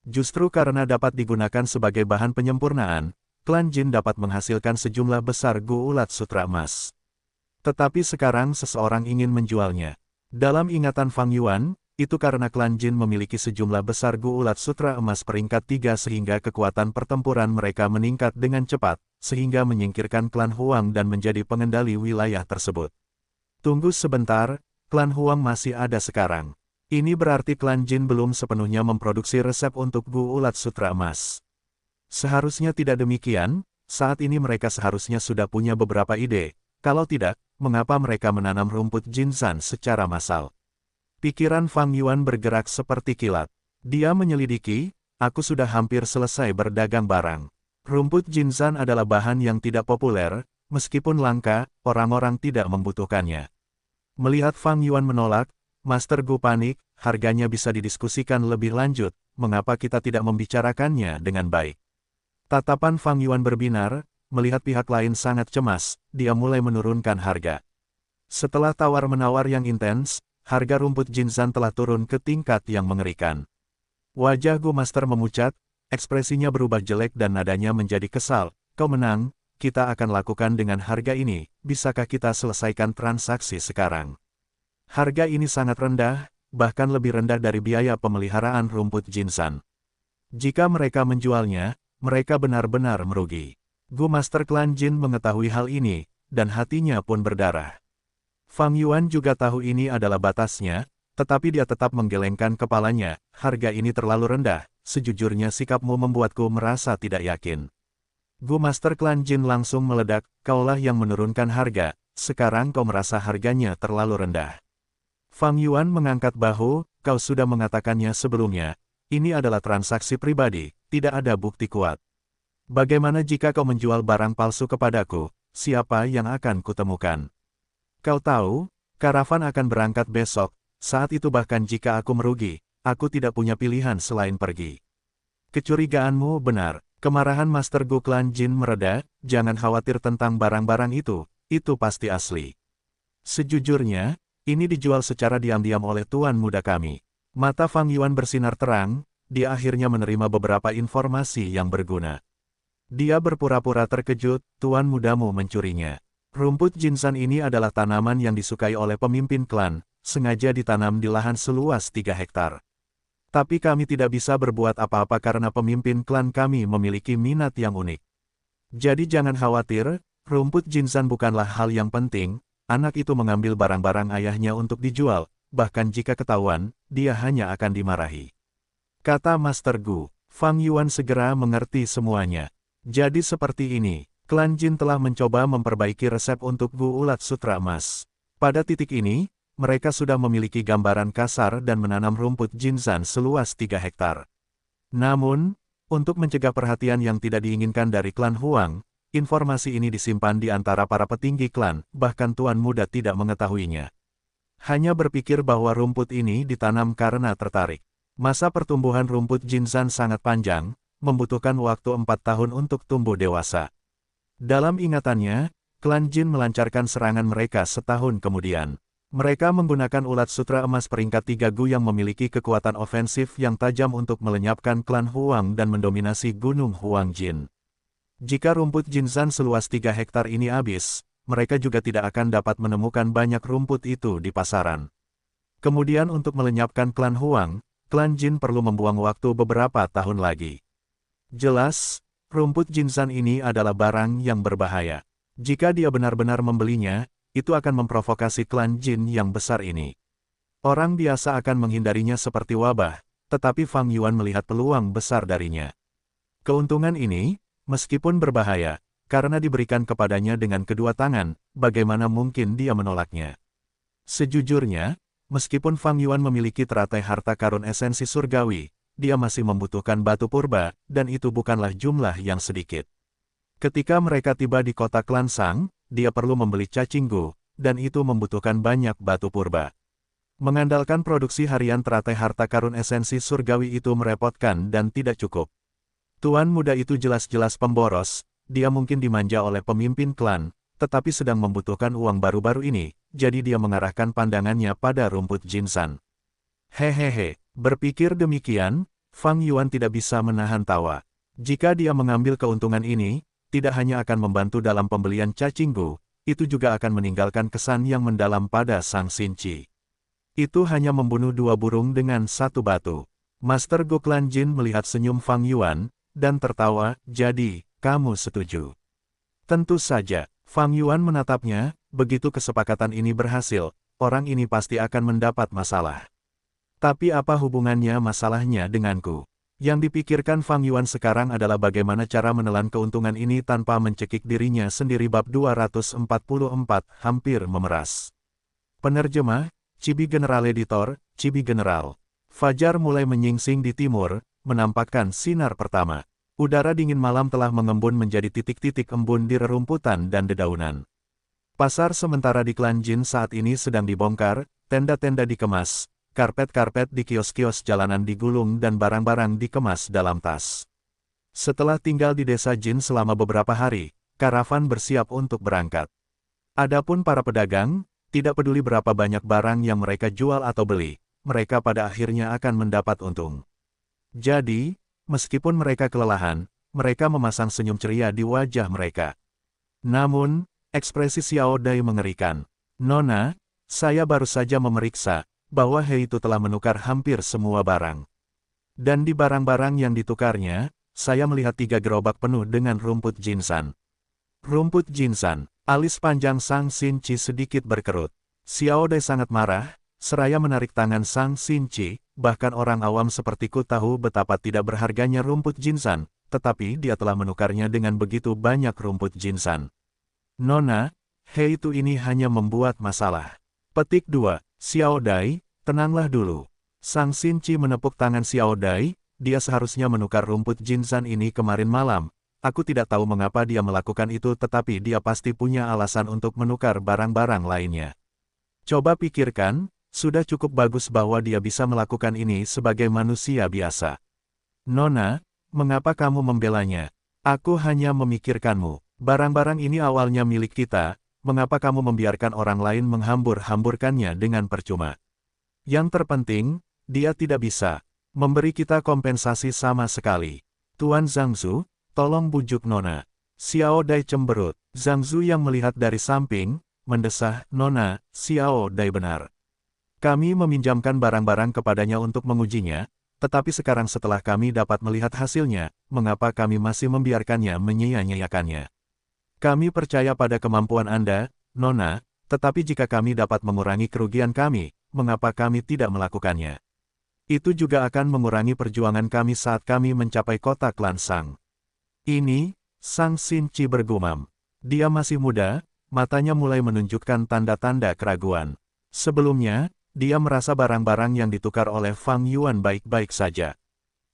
Justru karena dapat digunakan sebagai bahan penyempurnaan, klan Jin dapat menghasilkan sejumlah besar gu ulat sutra emas. Tetapi sekarang seseorang ingin menjualnya. Dalam ingatan Fang Yuan, itu karena klan Jin memiliki sejumlah besar gu ulat sutra emas peringkat 3 sehingga kekuatan pertempuran mereka meningkat dengan cepat, sehingga menyingkirkan klan Huang dan menjadi pengendali wilayah tersebut. Tunggu sebentar, klan Huang masih ada sekarang. Ini berarti klan Jin belum sepenuhnya memproduksi resep untuk gu ulat sutra emas. Seharusnya tidak demikian, saat ini mereka seharusnya sudah punya beberapa ide, kalau tidak, mengapa mereka menanam rumput Jinsan secara massal? Pikiran Fang Yuan bergerak seperti kilat. Dia menyelidiki, aku sudah hampir selesai berdagang barang. Rumput Jinsan adalah bahan yang tidak populer, meskipun langka, orang-orang tidak membutuhkannya. Melihat Fang Yuan menolak, Master Gu panik, harganya bisa didiskusikan lebih lanjut, mengapa kita tidak membicarakannya dengan baik? Tatapan Fang Yuan berbinar, melihat pihak lain sangat cemas, dia mulai menurunkan harga. Setelah tawar-menawar yang intens, harga rumput Jinsan telah turun ke tingkat yang mengerikan. Wajah Gu Master memucat, ekspresinya berubah jelek dan nadanya menjadi kesal. Kau menang, kita akan lakukan dengan harga ini, bisakah kita selesaikan transaksi sekarang? Harga ini sangat rendah, bahkan lebih rendah dari biaya pemeliharaan rumput Jinsan. Jika mereka menjualnya, mereka benar-benar merugi. Gu Master Klan Jin mengetahui hal ini, dan hatinya pun berdarah. Fang Yuan juga tahu ini adalah batasnya, tetapi dia tetap menggelengkan kepalanya, harga ini terlalu rendah, sejujurnya sikapmu membuatku merasa tidak yakin. Gu Master Klan Jin langsung meledak, kaulah yang menurunkan harga, sekarang kau merasa harganya terlalu rendah. Fang Yuan mengangkat bahu, kau sudah mengatakannya sebelumnya, ini adalah transaksi pribadi, tidak ada bukti kuat. Bagaimana jika kau menjual barang palsu kepadaku, siapa yang akan kutemukan? Kau tahu, karavan akan berangkat besok, saat itu bahkan jika aku merugi, aku tidak punya pilihan selain pergi. Kecurigaanmu benar, kemarahan Master Gu Klan Jin mereda, jangan khawatir tentang barang-barang itu pasti asli. Sejujurnya, ini dijual secara diam-diam oleh tuan muda kami. Mata Fang Yuan bersinar terang, dia akhirnya menerima beberapa informasi yang berguna. Dia berpura-pura terkejut, tuan mudamu mencurinya. Rumput Jinsan ini adalah tanaman yang disukai oleh pemimpin klan, sengaja ditanam di lahan seluas 3 hektar. Tapi kami tidak bisa berbuat apa-apa karena pemimpin klan kami memiliki minat yang unik. Jadi jangan khawatir, rumput Jinsan bukanlah hal yang penting, anak itu mengambil barang-barang ayahnya untuk dijual, bahkan jika ketahuan, dia hanya akan dimarahi. Kata Master Gu, Fang Yuan segera mengerti semuanya. Jadi seperti ini, klan Jin telah mencoba memperbaiki resep untuk gu ulat sutra emas. Pada titik ini, mereka sudah memiliki gambaran kasar dan menanam rumput Jinsan seluas 3 hektar. Namun, untuk mencegah perhatian yang tidak diinginkan dari klan Huang, informasi ini disimpan di antara para petinggi klan, bahkan tuan muda tidak mengetahuinya. Hanya berpikir bahwa rumput ini ditanam karena tertarik. Masa pertumbuhan rumput Jinsan sangat panjang, membutuhkan waktu 4 tahun untuk tumbuh dewasa. Dalam ingatannya, klan Jin melancarkan serangan mereka setahun kemudian. Mereka menggunakan ulat sutra emas peringkat 3 Gu yang memiliki kekuatan ofensif yang tajam untuk melenyapkan klan Huang dan mendominasi Gunung Huangjin. Jika rumput Jinzan seluas 3 hektar ini habis, mereka juga tidak akan dapat menemukan banyak rumput itu di pasaran. Kemudian untuk melenyapkan klan Huang, klan Jin perlu membuang waktu beberapa tahun lagi. Jelas, rumput Jinzan ini adalah barang yang berbahaya. Jika dia benar-benar membelinya, itu akan memprovokasi klan Jin yang besar ini. Orang biasa akan menghindarinya seperti wabah, tetapi Fang Yuan melihat peluang besar darinya. Keuntungan ini, meskipun berbahaya, karena diberikan kepadanya dengan kedua tangan, bagaimana mungkin dia menolaknya? Sejujurnya, meskipun Fang Yuan memiliki teratai harta karun esensi surgawi, dia masih membutuhkan batu purba, dan itu bukanlah jumlah yang sedikit. Ketika mereka tiba di kota klan Sang, dia perlu membeli cacing Gu, dan itu membutuhkan banyak batu purba. Mengandalkan produksi harian teratai harta karun esensi surgawi itu merepotkan dan tidak cukup. Tuan muda itu jelas-jelas pemboros, dia mungkin dimanja oleh pemimpin klan, tetapi sedang membutuhkan uang baru-baru ini, jadi dia mengarahkan pandangannya pada rumput Jinzan. Hehehe, berpikir demikian, Fang Yuan tidak bisa menahan tawa. Jika dia mengambil keuntungan ini, tidak hanya akan membantu dalam pembelian cacing Gu, itu juga akan meninggalkan kesan yang mendalam pada Sang Xinci. Itu hanya membunuh dua burung dengan satu batu. Master Gu Klan Jin melihat senyum Fang Yuan, dan tertawa, jadi, kamu setuju? Tentu saja, Fang Yuan menatapnya, begitu kesepakatan ini berhasil, orang ini pasti akan mendapat masalah. Tapi apa hubungannya masalahnya denganku? Yang dipikirkan Fang Yuan sekarang adalah bagaimana cara menelan keuntungan ini tanpa mencekik dirinya sendiri. Bab 244, hampir memeras. Penerjemah, Chibi General Editor, Chibi General. Fajar mulai menyingsing di timur, menampakkan sinar pertama. Udara dingin malam telah mengembun menjadi titik-titik embun di rerumputan dan dedaunan. Pasar sementara di klan Jin saat ini sedang dibongkar, tenda-tenda dikemas, karpet-karpet di kios-kios jalanan digulung dan barang-barang dikemas dalam tas. Setelah tinggal di desa Jin selama beberapa hari, karavan bersiap untuk berangkat. Adapun para pedagang, tidak peduli berapa banyak barang yang mereka jual atau beli, mereka pada akhirnya akan mendapat untung. Jadi, meskipun mereka kelelahan, mereka memasang senyum ceria di wajah mereka. Namun, ekspresi Xiao Dai mengerikan. Nona, saya baru saja memeriksa bahwa He itu telah menukar hampir semua barang. Dan di barang-barang yang ditukarnya, saya melihat 3 gerobak penuh dengan rumput Jinzan. Rumput Jinzan, alis panjang Sang Xinci sedikit berkerut. Xiao Dai sangat marah, seraya menarik tangan Sang Xinci, bahkan orang awam sepertiku tahu betapa tidak berharganya rumput Jinzan, tetapi dia telah menukarnya dengan begitu banyak rumput Jinzan. Nona, He itu ini hanya membuat masalah. Petik 2. Xiao Dai, tenanglah dulu. Sang Xinci menepuk tangan Xiao Dai, dia seharusnya menukar rumput Jinzan ini kemarin malam. Aku tidak tahu mengapa dia melakukan itu tetapi dia pasti punya alasan untuk menukar barang-barang lainnya. Coba pikirkan, sudah cukup bagus bahwa dia bisa melakukan ini sebagai manusia biasa. Nona, mengapa kamu membelanya? Aku hanya memikirkanmu. Barang-barang ini awalnya milik kita. Mengapa kamu membiarkan orang lain menghambur-hamburkannya dengan percuma? Yang terpenting, dia tidak bisa memberi kita kompensasi sama sekali. Tuan Zhangzu, tolong bujuk Nona. Xiao Dai cemberut. Zhangzu yang melihat dari samping, mendesah, Nona, Xiao Dai benar. Kami meminjamkan barang-barang kepadanya untuk mengujinya, tetapi sekarang setelah kami dapat melihat hasilnya, mengapa kami masih membiarkannya menyia-nyiakannya? Kami percaya pada kemampuan Anda, Nona, tetapi jika kami dapat mengurangi kerugian kami, mengapa kami tidak melakukannya? Itu juga akan mengurangi perjuangan kami saat kami mencapai kota klan Sang. Ini, Sang Xinci bergumam. Dia masih muda, matanya mulai menunjukkan tanda-tanda keraguan. Sebelumnya, dia merasa barang-barang yang ditukar oleh Fang Yuan baik-baik saja.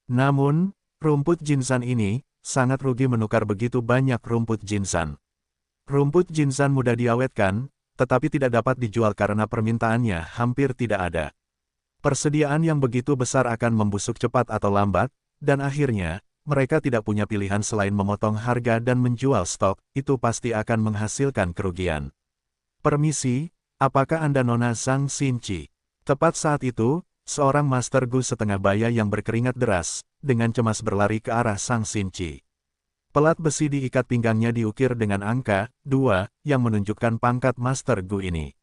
Namun, rumput Jinzan ini, sangat rugi menukar begitu banyak rumput Jinzan. Rumput Jinzan mudah diawetkan, tetapi tidak dapat dijual karena permintaannya hampir tidak ada. Persediaan yang begitu besar akan membusuk cepat atau lambat, dan akhirnya, mereka tidak punya pilihan selain memotong harga dan menjual stok, itu pasti akan menghasilkan kerugian. Permisi, Apakah Anda Nona Zhang Xinqi? Tepat saat itu, seorang Master Gu setengah baya yang berkeringat deras, dengan cemas berlari ke arah Sang Xinqi. Pelat besi diikat pinggangnya diukir dengan angka 2, yang menunjukkan pangkat Master Gu ini.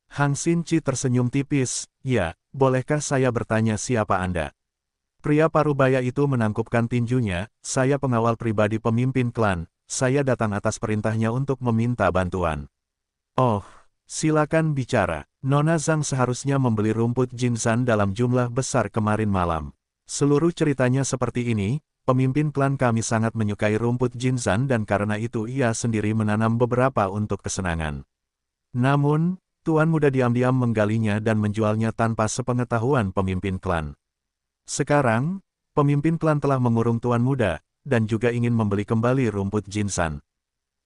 Hang Xinqi tersenyum tipis, "Ya, bolehkah saya bertanya siapa Anda?" Pria parubaya itu menangkupkan tinjunya, "Saya pengawal pribadi pemimpin klan, saya datang atas perintahnya untuk meminta bantuan." "Oh, silakan bicara. Nona Zhang seharusnya membeli rumput Jinzan dalam jumlah besar kemarin malam. Seluruh ceritanya seperti ini, pemimpin klan kami sangat menyukai rumput Jinzan dan karena itu ia sendiri menanam beberapa untuk kesenangan. Namun, Tuan Muda diam-diam menggalinya dan menjualnya tanpa sepengetahuan pemimpin klan. Sekarang, pemimpin klan telah mengurung Tuan Muda, dan juga ingin membeli kembali rumput Jinzan.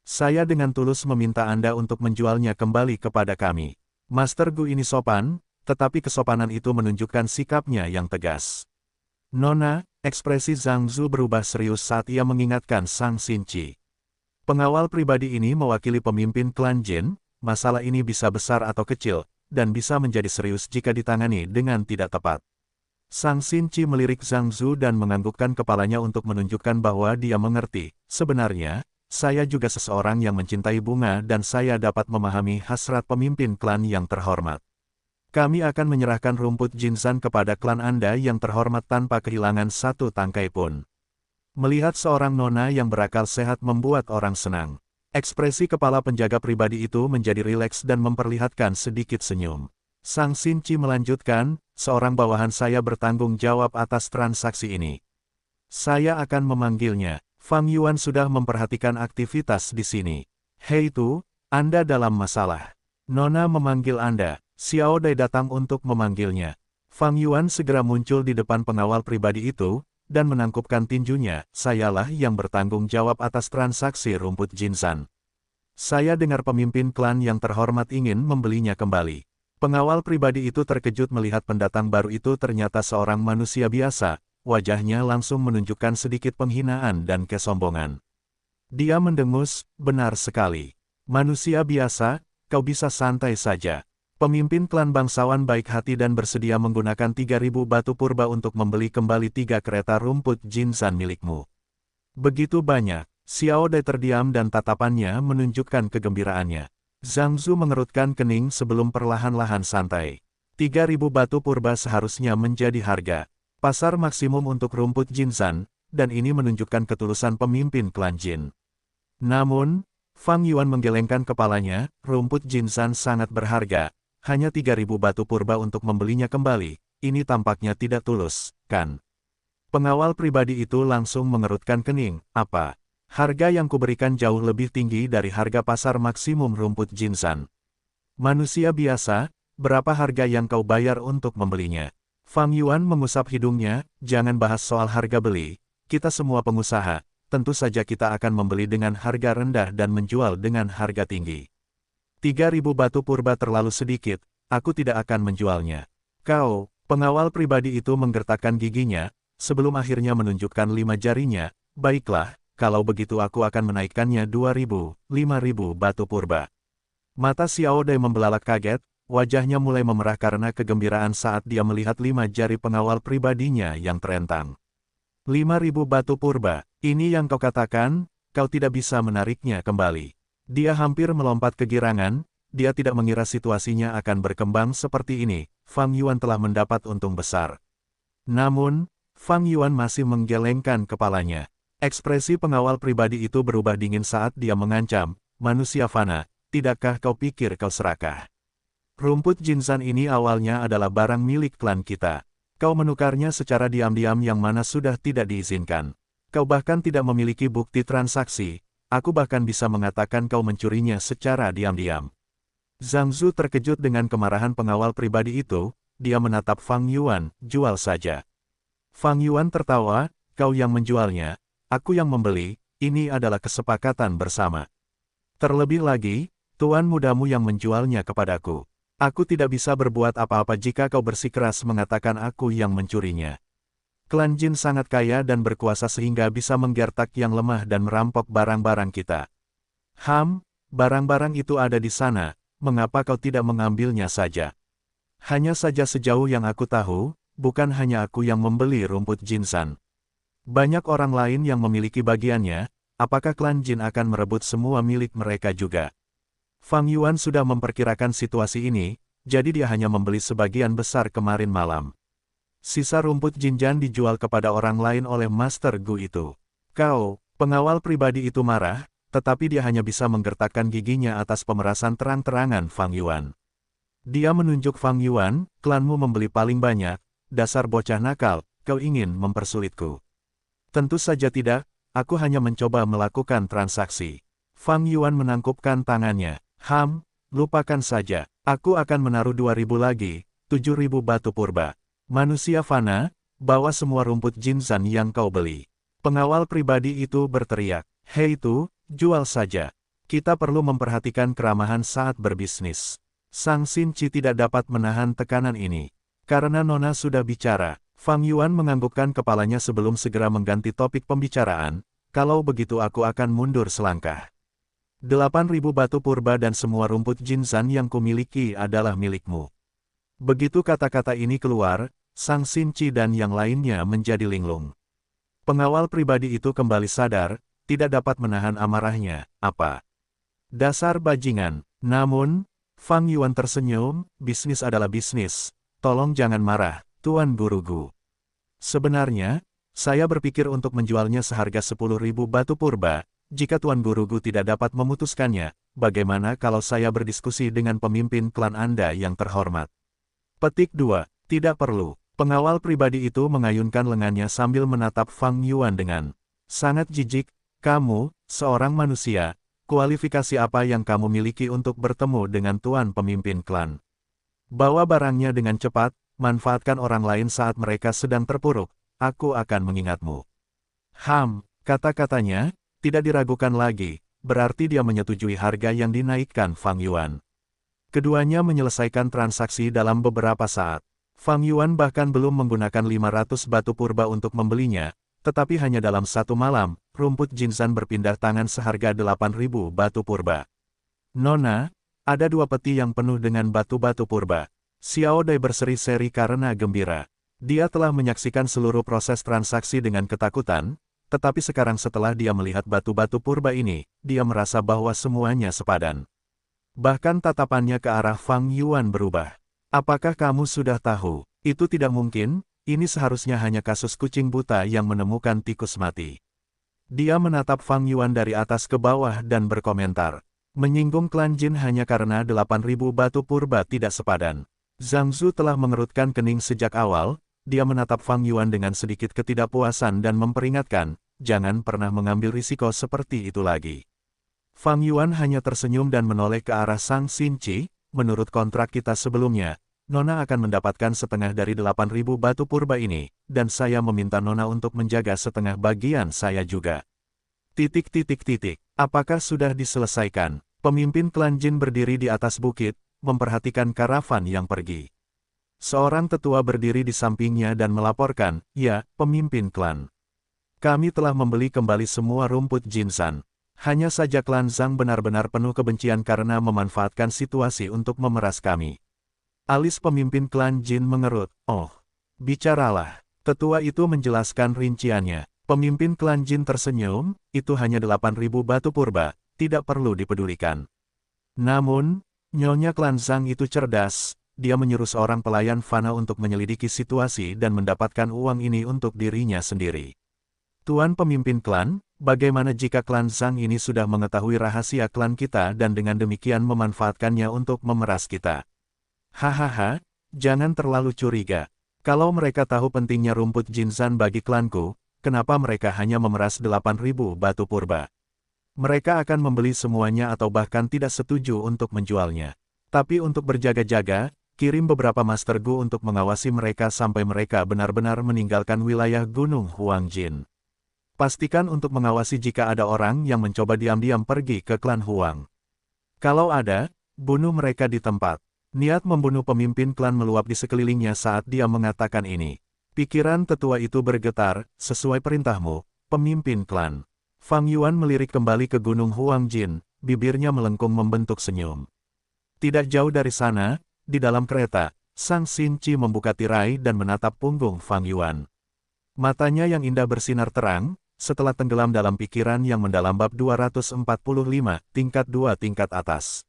Saya dengan tulus meminta Anda untuk menjualnya kembali kepada kami." Master Gu ini sopan, tetapi kesopanan itu menunjukkan sikapnya yang tegas. "Nona," ekspresi Zhang Zu berubah serius saat ia mengingatkan Sang Xinqi. Pengawal pribadi ini mewakili pemimpin klan Jin. Masalah ini bisa besar atau kecil, dan bisa menjadi serius jika ditangani dengan tidak tepat. Sang Xinqi melirik Zhang Zu dan menganggukkan kepalanya untuk menunjukkan bahwa dia mengerti. "Sebenarnya, saya juga seseorang yang mencintai bunga dan saya dapat memahami hasrat pemimpin klan yang terhormat. Kami akan menyerahkan rumput Jinzan kepada klan Anda yang terhormat tanpa kehilangan satu tangkai pun." Melihat seorang nona yang berakal sehat membuat orang senang. Ekspresi kepala penjaga pribadi itu menjadi rileks dan memperlihatkan sedikit senyum. Sang Xinqi melanjutkan, "Seorang bawahan saya bertanggung jawab atas transaksi ini. Saya akan memanggilnya. Fang Yuan sudah memperhatikan aktivitas di sini. Hei Tu, Anda dalam masalah. Nona memanggil Anda." Xiao Dai datang untuk memanggilnya. Fang Yuan segera muncul di depan pengawal pribadi itu, dan menangkupkan tinjunya, "Sayalah yang bertanggung jawab atas transaksi rumput Jinzan. Saya dengar pemimpin klan yang terhormat ingin membelinya kembali." Pengawal pribadi itu terkejut melihat pendatang baru itu ternyata seorang manusia biasa, wajahnya langsung menunjukkan sedikit penghinaan dan kesombongan. Dia mendengus, "Benar sekali. Manusia biasa, kau bisa santai saja. Pemimpin klan bangsawan baik hati dan bersedia menggunakan 3.000 batu purba untuk membeli kembali 3 kereta rumput Jinzan milikmu." Begitu banyak. Xiao Dai terdiam dan tatapannya menunjukkan kegembiraannya. Zhang Zu mengerutkan kening sebelum perlahan-lahan santai. 3.000 batu purba seharusnya menjadi harga pasar maksimum untuk rumput Jinzan, dan ini menunjukkan ketulusan pemimpin klan Jin. Namun, Fang Yuan menggelengkan kepalanya, "Rumput Jinzan sangat berharga. Hanya 3.000 batu purba untuk membelinya kembali, ini tampaknya tidak tulus, kan?" Pengawal pribadi itu langsung mengerutkan kening, "Apa? Harga yang kuberikan jauh lebih tinggi dari harga pasar maksimum rumput Jinzan. Manusia biasa, berapa harga yang kau bayar untuk membelinya?" Fang Yuan mengusap hidungnya, "Jangan bahas soal harga beli, kita semua pengusaha, tentu saja kita akan membeli dengan harga rendah dan menjual dengan harga tinggi. 3.000 batu purba terlalu sedikit, aku tidak akan menjualnya." "Kau," pengawal pribadi itu menggertakkan giginya, sebelum akhirnya menunjukkan 5 jarinya, "Baiklah, kalau begitu aku akan menaikkannya 5.000 batu purba." Mata Xiao Dai membelalak kaget, wajahnya mulai memerah karena kegembiraan saat dia melihat 5 jari pengawal pribadinya yang terentang. 5.000 batu purba, ini yang kau katakan, kau tidak bisa menariknya kembali." Dia hampir melompat kegirangan, dia tidak mengira situasinya akan berkembang seperti ini. Fang Yuan telah mendapat untung besar. Namun, Fang Yuan masih menggelengkan kepalanya. Ekspresi pengawal pribadi itu berubah dingin saat dia mengancam, "Manusia fana, tidakkah kau pikir kau serakah? Rumput Jinzan ini awalnya adalah barang milik klan kita. Kau menukarnya secara diam-diam yang mana sudah tidak diizinkan. Kau bahkan tidak memiliki bukti transaksi. Aku bahkan bisa mengatakan kau mencurinya secara diam-diam." Zhang Zu terkejut dengan kemarahan pengawal pribadi itu, dia menatap Fang Yuan, "Jual saja." Fang Yuan tertawa, "Kau yang menjualnya, aku yang membeli, ini adalah kesepakatan bersama. Terlebih lagi, tuan mudamu yang menjualnya kepadaku. Aku tidak bisa berbuat apa-apa jika kau bersikeras mengatakan aku yang mencurinya. Klan Jin sangat kaya dan berkuasa sehingga bisa menggertak yang lemah dan merampok barang-barang kita. Barang-barang itu ada di sana, mengapa kau tidak mengambilnya saja? Hanya saja sejauh yang aku tahu, bukan hanya aku yang membeli rumput Jinzan. Banyak orang lain yang memiliki bagiannya, apakah klan Jin akan merebut semua milik mereka juga? Fang Yuan sudah memperkirakan situasi ini, jadi dia hanya membeli sebagian besar kemarin malam. Sisa rumput Jinzan dijual kepada orang lain oleh Master Gu itu. Kau, pengawal pribadi itu marah, tetapi dia hanya bisa menggertakkan giginya atas pemerasan terang-terangan Fang Yuan. Dia menunjuk Fang Yuan, klanmu membeli paling banyak, dasar bocah nakal, kau ingin mempersulitku. Tentu saja tidak, aku hanya mencoba melakukan transaksi. Fang Yuan menangkupkan tangannya. Lupakan saja, aku akan menaruh 2.000 lagi, 7.000 batu purba. Manusia fana, bawa semua rumput Jinzan yang kau beli. Pengawal pribadi itu berteriak, hei itu, jual saja. Kita perlu memperhatikan keramahan saat berbisnis. Sang Xinchi tidak dapat menahan tekanan ini. Karena Nona sudah bicara, Fang Yuan menganggukkan kepalanya sebelum segera mengganti topik pembicaraan, kalau begitu aku akan mundur selangkah. 8.000 batu purba dan semua rumput Jinzan yang kumiliki adalah milikmu. Begitu kata-kata ini keluar, Sang Xinchi dan yang lainnya menjadi linglung. Pengawal pribadi itu kembali sadar, tidak dapat menahan amarahnya. Apa? Dasar bajingan. Namun, Fang Yuan tersenyum, bisnis adalah bisnis. Tolong jangan marah, Tuan Guru Gu. Sebenarnya, saya berpikir untuk menjualnya seharga 10.000 batu purba. Jika Tuan Guru Gu tidak dapat memutuskannya, bagaimana kalau saya berdiskusi dengan pemimpin klan Anda yang terhormat? Petik 2. Tidak perlu. Pengawal pribadi itu mengayunkan lengannya sambil menatap Fang Yuan dengan sangat jijik. Kamu, seorang manusia, kualifikasi apa yang kamu miliki untuk bertemu dengan tuan pemimpin klan? Bawa barangnya dengan cepat, manfaatkan orang lain saat mereka sedang terpuruk, aku akan mengingatmu. Kata-katanya, tidak diragukan lagi, berarti dia menyetujui harga yang dinaikkan Fang Yuan. Keduanya menyelesaikan transaksi dalam beberapa saat. Fang Yuan bahkan belum menggunakan 500 batu purba untuk membelinya, tetapi hanya dalam satu malam, rumput Jinzan berpindah tangan seharga 8.000 batu purba. Nona, ada 2 peti yang penuh dengan batu-batu purba. Xiao Dai berseri-seri karena gembira. Dia telah menyaksikan seluruh proses transaksi dengan ketakutan, tetapi sekarang setelah dia melihat batu-batu purba ini, dia merasa bahwa semuanya sepadan. Bahkan tatapannya ke arah Fang Yuan berubah. Apakah kamu sudah tahu? Itu tidak mungkin, ini seharusnya hanya kasus kucing buta yang menemukan tikus mati. Dia menatap Fang Yuan dari atas ke bawah dan berkomentar. Menyinggung klan Jin hanya karena 8.000 batu purba tidak sepadan. Zhang Zu telah mengerutkan kening sejak awal, dia menatap Fang Yuan dengan sedikit ketidakpuasan dan memperingatkan, jangan pernah mengambil risiko seperti itu lagi. Fang Yuan hanya tersenyum dan menoleh ke arah Sang Xinchi, menurut kontrak kita sebelumnya, Nona akan mendapatkan setengah dari 8.000 batu purba ini, dan saya meminta Nona untuk menjaga setengah bagian saya juga. Apakah sudah diselesaikan? Pemimpin klan Jin berdiri di atas bukit, memperhatikan karavan yang pergi. Seorang tetua berdiri di sampingnya dan melaporkan, ya, pemimpin klan. Kami telah membeli kembali semua rumput Jinzan. Hanya saja klan Zhang benar-benar penuh kebencian karena memanfaatkan situasi untuk memeras kami. Alis pemimpin klan Jin mengerut. Oh, bicaralah. Tetua itu menjelaskan rinciannya. Pemimpin klan Jin tersenyum, itu hanya 8.000 batu purba, tidak perlu dipedulikan. Namun, nyonya klan Zhang itu cerdas, dia menyuruh seorang pelayan fana untuk menyelidiki situasi dan mendapatkan uang ini untuk dirinya sendiri. Tuan pemimpin klan, bagaimana jika klan Zhang ini sudah mengetahui rahasia klan kita dan dengan demikian memanfaatkannya untuk memeras kita? Hahaha, jangan terlalu curiga. Kalau mereka tahu pentingnya rumput Jinzan bagi klanku, kenapa mereka hanya memeras 8.000 batu purba? Mereka akan membeli semuanya atau bahkan tidak setuju untuk menjualnya. Tapi untuk berjaga-jaga, kirim beberapa Master Gu untuk mengawasi mereka sampai mereka benar-benar meninggalkan wilayah Gunung Huangjin. Pastikan untuk mengawasi jika ada orang yang mencoba diam-diam pergi ke klan Huang. Kalau ada, bunuh mereka di tempat. Niat membunuh pemimpin klan meluap di sekelilingnya saat dia mengatakan ini. Pikiran tetua itu bergetar, sesuai perintahmu, pemimpin klan. Fang Yuan melirik kembali ke Gunung Huangjin, bibirnya melengkung membentuk senyum. Tidak jauh dari sana, di dalam kereta, Sang Xinci membuka tirai dan menatap punggung Fang Yuan. Matanya yang indah bersinar terang, setelah tenggelam dalam pikiran yang mendalam bab 245, tingkat 2 tingkat atas.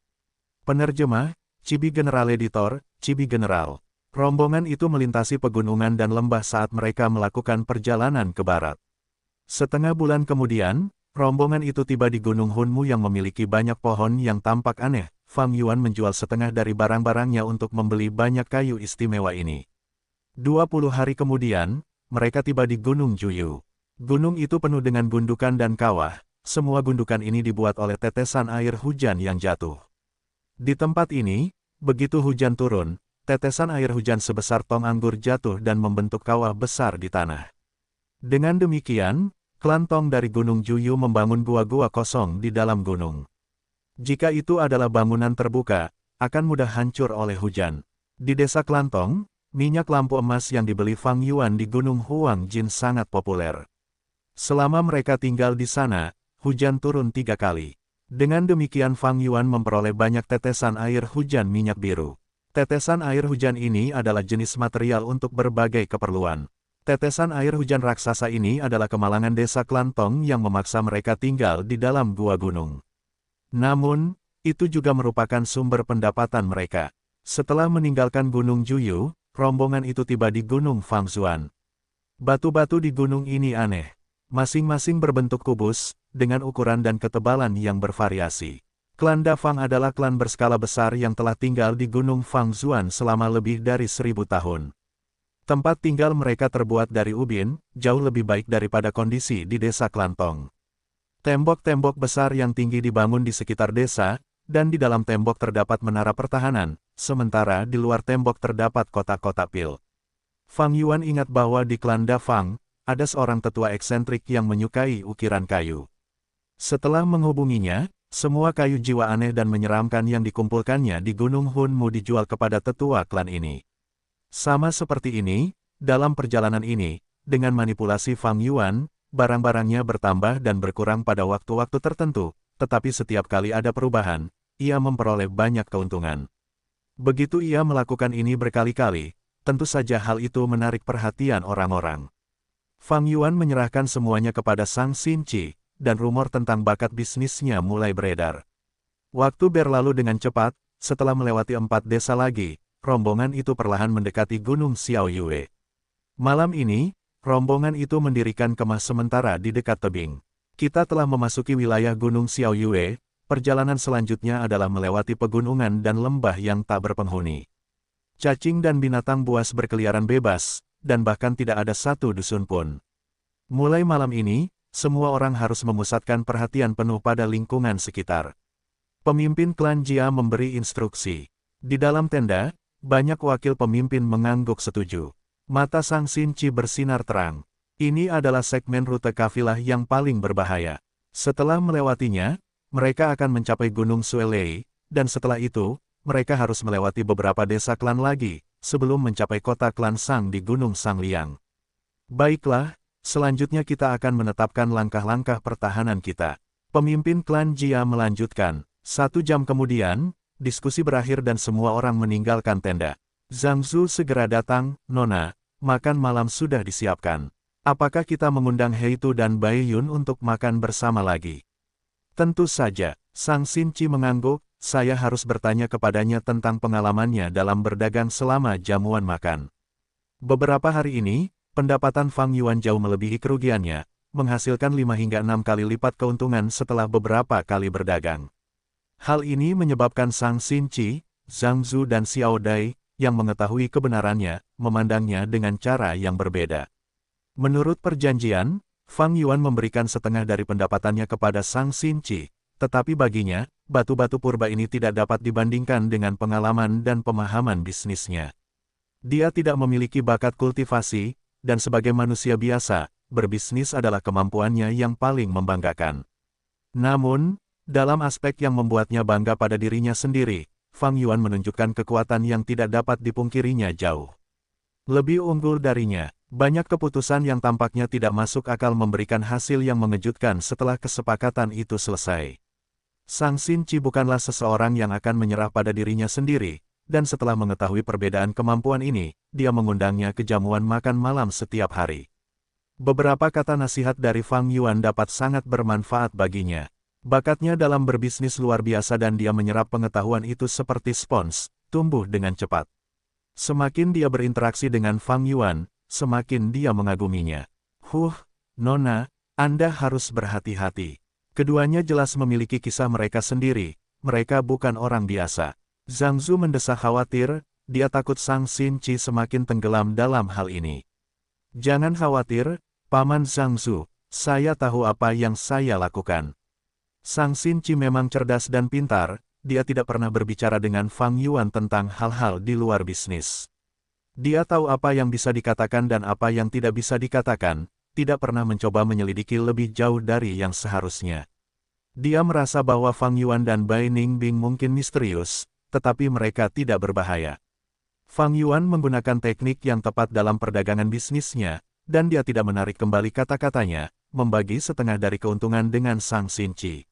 Penerjemah, Chibi General Editor, Chibi General. Rombongan itu melintasi pegunungan dan lembah saat mereka melakukan perjalanan ke barat. Setengah bulan kemudian, rombongan itu tiba di Gunung Hunmu yang memiliki banyak pohon yang tampak aneh. Fang Yuan menjual setengah dari barang-barangnya untuk membeli banyak kayu istimewa ini. 20 hari kemudian, mereka tiba di Gunung Juyu. Gunung itu penuh dengan gundukan dan kawah. Semua gundukan ini dibuat oleh tetesan air hujan yang jatuh. Di tempat ini, begitu hujan turun, tetesan air hujan sebesar tong anggur jatuh dan membentuk kawah besar di tanah. Dengan demikian, klan Tong dari Gunung Juyu membangun gua-gua kosong di dalam gunung. Jika itu adalah bangunan terbuka, akan mudah hancur oleh hujan. Di desa klan Tong, minyak lampu emas yang dibeli Fang Yuan di Gunung Huang Jin sangat populer. Selama mereka tinggal di sana, hujan turun 3 kali. Dengan demikian Fang Yuan memperoleh banyak tetesan air hujan minyak biru. Tetesan air hujan ini adalah jenis material untuk berbagai keperluan. Tetesan air hujan raksasa ini adalah kemalangan desa klan Tong yang memaksa mereka tinggal di dalam gua gunung. Namun, itu juga merupakan sumber pendapatan mereka. Setelah meninggalkan Gunung Juyu, rombongan itu tiba di Gunung Fangzuan. Batu-batu di gunung ini aneh. Masing-masing berbentuk kubus, dengan ukuran dan ketebalan yang bervariasi. Klan Dafang adalah klan berskala besar yang telah tinggal di Gunung Fangzuan selama lebih dari 1000 tahun. Tempat tinggal mereka terbuat dari ubin, jauh lebih baik daripada kondisi di desa klan Tong. Tembok-tembok besar yang tinggi dibangun di sekitar desa, dan di dalam tembok terdapat menara pertahanan, sementara di luar tembok terdapat kotak-kotak pil. Fang Yuan ingat bahwa di klan Dafang, ada seorang tetua eksentrik yang menyukai ukiran kayu. Setelah menghubunginya, semua kayu jiwa aneh dan menyeramkan yang dikumpulkannya di Gunung Hunmu dijual kepada tetua klan ini. Sama seperti ini, dalam perjalanan ini, dengan manipulasi Fang Yuan, barang-barangnya bertambah dan berkurang pada waktu-waktu tertentu, tetapi setiap kali ada perubahan, ia memperoleh banyak keuntungan. Begitu ia melakukan ini berkali-kali, tentu saja hal itu menarik perhatian orang-orang. Fang Yuan menyerahkan semuanya kepada Sang Xinci, dan rumor tentang bakat bisnisnya mulai beredar. Waktu berlalu dengan cepat, setelah melewati 4 desa lagi, rombongan itu perlahan mendekati Gunung Xiaoyue. Malam ini, rombongan itu mendirikan kemah sementara di dekat tebing. Kita telah memasuki wilayah Gunung Xiaoyue, perjalanan selanjutnya adalah melewati pegunungan dan lembah yang tak berpenghuni. Cacing dan binatang buas berkeliaran bebas, dan bahkan tidak ada satu dusun pun. Mulai malam ini, semua orang harus memusatkan perhatian penuh pada lingkungan sekitar. Pemimpin klan Jia memberi instruksi. Di dalam tenda, banyak wakil pemimpin mengangguk setuju. Mata Sang Xinci bersinar terang. Ini adalah segmen rute kafilah yang paling berbahaya. Setelah melewatinya, mereka akan mencapai Gunung Suelei, dan setelah itu, mereka harus melewati beberapa desa klan lagi, sebelum mencapai kota klan Sang di Gunung Sangliang. Baiklah, selanjutnya kita akan menetapkan langkah-langkah pertahanan kita. Pemimpin klan Jia melanjutkan. 1 jam kemudian, diskusi berakhir dan semua orang meninggalkan tenda. Zhang Zhu segera datang, Nona, makan malam sudah disiapkan. Apakah kita mengundang Heitu dan Bai Yun untuk makan bersama lagi? Tentu saja, Sang Xinci mengangguk, saya harus bertanya kepadanya tentang pengalamannya dalam berdagang selama jamuan makan. Beberapa hari ini, pendapatan Fang Yuan jauh melebihi kerugiannya, menghasilkan 5 hingga 6 kali lipat keuntungan setelah beberapa kali berdagang. Hal ini menyebabkan Sang Xinci, Zhang Zhu dan Xiao Dai, yang mengetahui kebenarannya, memandangnya dengan cara yang berbeda. Menurut perjanjian, Fang Yuan memberikan setengah dari pendapatannya kepada Sang Xinci, tetapi baginya, batu-batu purba ini tidak dapat dibandingkan dengan pengalaman dan pemahaman bisnisnya. Dia tidak memiliki bakat kultivasi, dan sebagai manusia biasa, berbisnis adalah kemampuannya yang paling membanggakan. Namun, dalam aspek yang membuatnya bangga pada dirinya sendiri, Fang Yuan menunjukkan kekuatan yang tidak dapat dipungkirinya jauh lebih unggul darinya. Banyak keputusan yang tampaknya tidak masuk akal memberikan hasil yang mengejutkan setelah kesepakatan itu selesai. Sang Xinchi bukanlah seseorang yang akan menyerah pada dirinya sendiri, dan setelah mengetahui perbedaan kemampuan ini, dia mengundangnya ke jamuan makan malam setiap hari. Beberapa kata nasihat dari Fang Yuan dapat sangat bermanfaat baginya. Bakatnya dalam berbisnis luar biasa dan dia menyerap pengetahuan itu seperti spons, tumbuh dengan cepat. Semakin dia berinteraksi dengan Fang Yuan, semakin dia mengaguminya. Nona, Anda harus berhati-hati. Keduanya jelas memiliki kisah mereka sendiri, mereka bukan orang biasa. Zhang Zu mendesak khawatir, dia takut Sang Xinchi semakin tenggelam dalam hal ini. Jangan khawatir, Paman Zhang Zu, saya tahu apa yang saya lakukan. Sang Xinchi memang cerdas dan pintar, dia tidak pernah berbicara dengan Fang Yuan tentang hal-hal di luar bisnis. Dia tahu apa yang bisa dikatakan dan apa yang tidak bisa dikatakan, tidak pernah mencoba menyelidiki lebih jauh dari yang seharusnya. Dia merasa bahwa Fang Yuan dan Bai Ningbing mungkin misterius, tetapi mereka tidak berbahaya. Fang Yuan menggunakan teknik yang tepat dalam perdagangan bisnisnya, dan dia tidak menarik kembali kata-katanya, membagi setengah dari keuntungan dengan Sang Xinchi.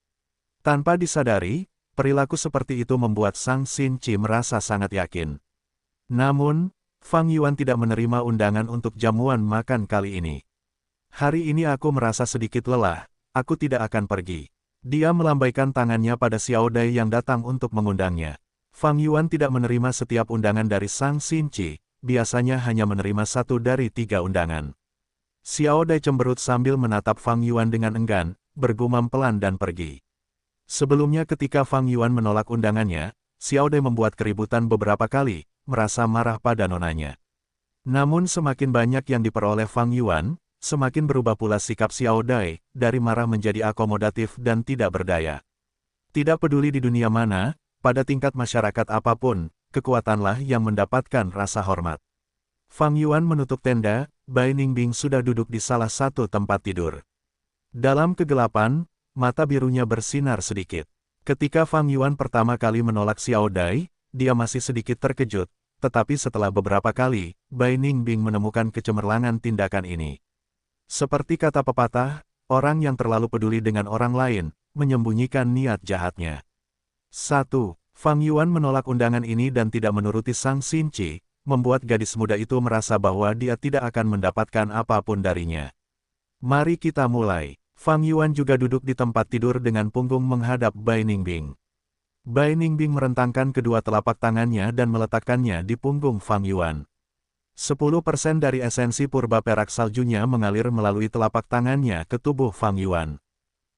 Tanpa disadari, perilaku seperti itu membuat Sang Xinchi merasa sangat yakin. Namun, Fang Yuan tidak menerima undangan untuk jamuan makan kali ini. Hari ini aku merasa sedikit lelah, aku tidak akan pergi. Dia melambaikan tangannya pada Xiao Dai yang datang untuk mengundangnya. Fang Yuan tidak menerima setiap undangan dari Sang Xinchi, biasanya hanya menerima 1 dari 3 undangan. Xiao Dai cemberut sambil menatap Fang Yuan dengan enggan, bergumam pelan dan pergi. Sebelumnya ketika Fang Yuan menolak undangannya, Xiao Dai membuat keributan beberapa kali, merasa marah pada nonanya. Namun semakin banyak yang diperoleh Fang Yuan, semakin berubah pula sikap Xiao Dai, dari marah menjadi akomodatif dan tidak berdaya. Tidak peduli di dunia mana, pada tingkat masyarakat apapun, kekuatanlah yang mendapatkan rasa hormat. Fang Yuan menutup tenda, Bai Ningbing sudah duduk di salah satu tempat tidur. Dalam kegelapan, mata birunya bersinar sedikit. Ketika Fang Yuan pertama kali menolak Xiao Dai, dia masih sedikit terkejut, tetapi setelah beberapa kali, Bai Ningbing menemukan kecemerlangan tindakan ini. Seperti kata pepatah, orang yang terlalu peduli dengan orang lain, menyembunyikan niat jahatnya. 1. Fang Yuan menolak undangan ini dan tidak menuruti Sang Xinchi, membuat gadis muda itu merasa bahwa dia tidak akan mendapatkan apapun darinya. Mari kita mulai. Fang Yuan juga duduk di tempat tidur dengan punggung menghadap Bai Ningbing. Bai Ningbing merentangkan kedua telapak tangannya dan meletakkannya di punggung Fang Yuan. 10% dari esensi purba perak saljunya mengalir melalui telapak tangannya ke tubuh Fang Yuan.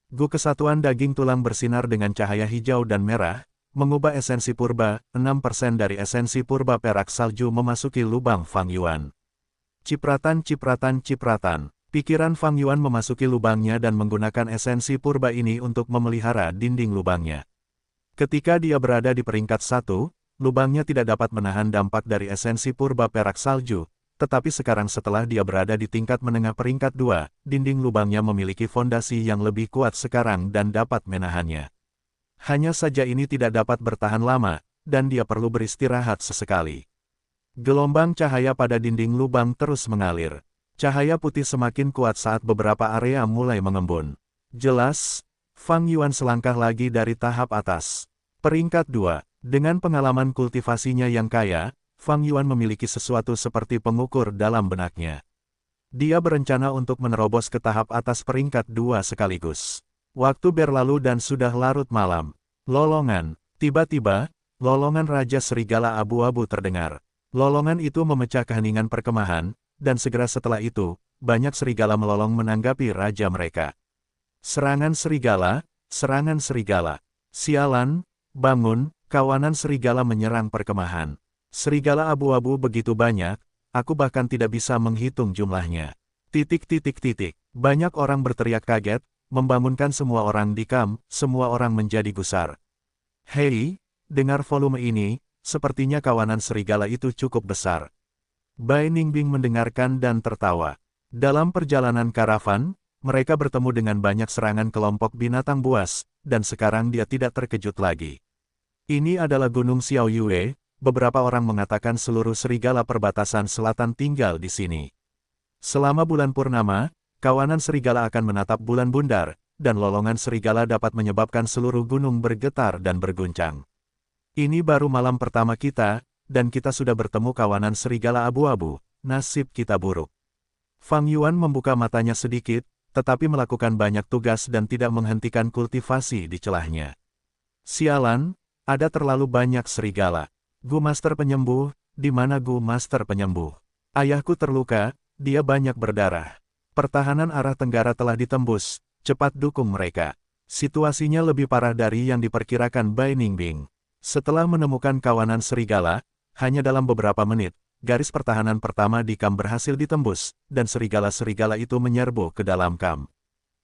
Gu kesatuan daging tulang bersinar dengan cahaya hijau dan merah, mengubah esensi purba, 6% dari esensi purba perak salju memasuki lubang Fang Yuan. Cipratan, cipratan, cipratan. Pikiran Fang Yuan memasuki lubangnya dan menggunakan esensi purba ini untuk memelihara dinding lubangnya. Ketika dia berada di peringkat 1, lubangnya tidak dapat menahan dampak dari esensi purba perak salju, tetapi sekarang setelah dia berada di tingkat menengah peringkat 2, dinding lubangnya memiliki fondasi yang lebih kuat sekarang dan dapat menahannya. Hanya saja ini tidak dapat bertahan lama, dan dia perlu beristirahat sesekali. Gelombang cahaya pada dinding lubang terus mengalir. Cahaya putih semakin kuat saat beberapa area mulai mengembun. Jelas, Fang Yuan selangkah lagi dari tahap atas. Peringkat 2. Dengan pengalaman kultivasinya yang kaya, Fang Yuan memiliki sesuatu seperti pengukur dalam benaknya. Dia berencana untuk menerobos ke tahap atas peringkat 2 sekaligus. Waktu berlalu dan sudah larut malam. Lolongan. Tiba-tiba, lolongan Raja Serigala abu-abu terdengar. Lolongan itu memecah keheningan perkemahan, dan segera setelah itu, banyak serigala melolong menanggapi raja mereka. Serangan serigala, serangan serigala. Sialan, bangun. Kawanan serigala menyerang perkemahan. Serigala abu-abu begitu banyak, aku bahkan tidak bisa menghitung jumlahnya. Banyak orang berteriak kaget, membangunkan semua orang di kamp, semua orang menjadi gusar. Hei, dengar volume ini, sepertinya kawanan serigala itu cukup besar. Bai Ningbing mendengarkan dan tertawa. Dalam perjalanan karavan, mereka bertemu dengan banyak serangan kelompok binatang buas, dan sekarang dia tidak terkejut lagi. Ini adalah Gunung Xiao Yue, beberapa orang mengatakan seluruh serigala perbatasan selatan tinggal di sini. Selama bulan purnama, kawanan serigala akan menatap bulan bundar, dan lolongan serigala dapat menyebabkan seluruh gunung bergetar dan berguncang. Ini baru malam pertama kita, dan kita sudah bertemu kawanan serigala abu-abu, nasib kita buruk. Fang Yuan membuka matanya sedikit, tetapi melakukan banyak tugas dan tidak menghentikan kultivasi di celahnya. Sialan, ada terlalu banyak serigala. Gu Master Penyembuh, di mana Gu Master Penyembuh? Ayahku terluka, dia banyak berdarah. Pertahanan arah tenggara telah ditembus, cepat dukung mereka. Situasinya lebih parah dari yang diperkirakan Bai Ningbing. Setelah menemukan kawanan serigala, hanya dalam beberapa menit, garis pertahanan pertama di kamp berhasil ditembus, dan serigala-serigala itu menyerbu ke dalam kamp.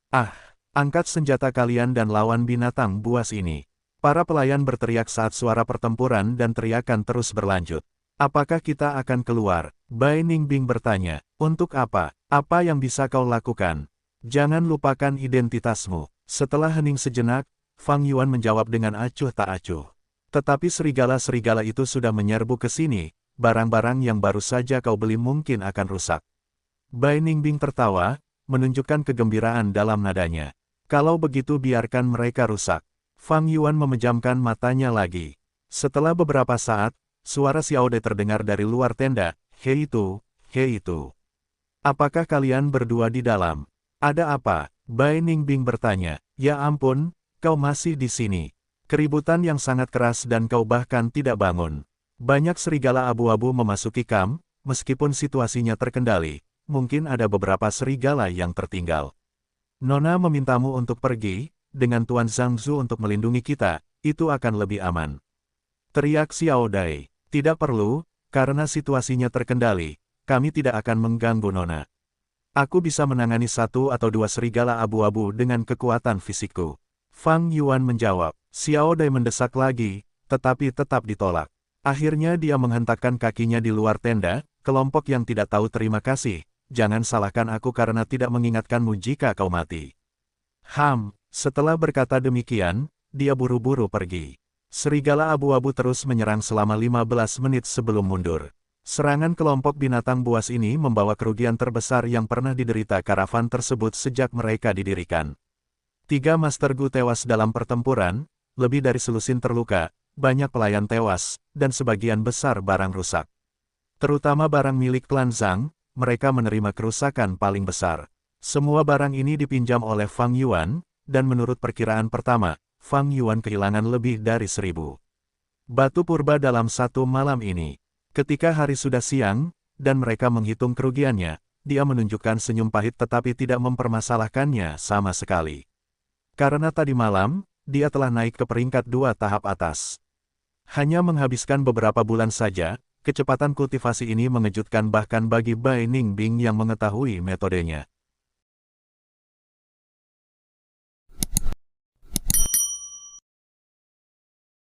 Ah, angkat senjata kalian dan lawan binatang buas ini. Para pelayan berteriak saat suara pertempuran dan teriakan terus berlanjut. Apakah kita akan keluar? Bai Ningbing bertanya. Untuk apa? Apa yang bisa kau lakukan? Jangan lupakan identitasmu. Setelah hening sejenak, Fang Yuan menjawab dengan acuh tak acuh. Tetapi serigala-serigala itu sudah menyerbu ke sini, barang-barang yang baru saja kau beli mungkin akan rusak. Bai Ningbing tertawa, menunjukkan kegembiraan dalam nadanya. Kalau begitu biarkan mereka rusak. Fang Yuan memejamkan matanya lagi. Setelah beberapa saat, suara Xiao Dai terdengar dari luar tenda. Hei itu, hei itu. Apakah kalian berdua di dalam? Ada apa? Bai Ningbing bertanya. Ya ampun, kau masih di sini. Keributan yang sangat keras dan kau bahkan tidak bangun. Banyak serigala abu-abu memasuki kamp, meskipun situasinya terkendali, mungkin ada beberapa serigala yang tertinggal. Nona memintamu untuk pergi, dengan Tuan Zhangzu untuk melindungi kita, itu akan lebih aman. Teriak Xiao Dai. Tidak perlu, karena situasinya terkendali, kami tidak akan mengganggu Nona. Aku bisa menangani 1 atau 2 serigala abu-abu dengan kekuatan fisikku. Fang Yuan menjawab. Xiao Dai mendesak lagi, tetapi tetap ditolak. Akhirnya dia menghentakkan kakinya di luar tenda, kelompok yang tidak tahu terima kasih. Jangan salahkan aku karena tidak mengingatkanmu jika kau mati. Setelah berkata demikian, dia buru-buru pergi. Serigala abu-abu terus menyerang selama 15 menit sebelum mundur. Serangan kelompok binatang buas ini membawa kerugian terbesar yang pernah diderita karavan tersebut sejak mereka didirikan. 3 Master Gu tewas dalam pertempuran, lebih dari selusin terluka, banyak pelayan tewas, dan sebagian besar barang rusak. Terutama barang milik klan Zhang, mereka menerima kerusakan paling besar. Semua barang ini dipinjam oleh Fang Yuan, dan menurut perkiraan pertama, Fang Yuan kehilangan lebih dari 1000 batu purba dalam 1 malam ini. Ketika hari sudah siang, dan mereka menghitung kerugiannya, dia menunjukkan senyum pahit tetapi tidak mempermasalahkannya sama sekali. Karena tadi malam, dia telah naik ke peringkat 2 tahap atas. Hanya menghabiskan beberapa bulan saja, kecepatan kultivasi ini mengejutkan bahkan bagi Bai Ningbing yang mengetahui metodenya.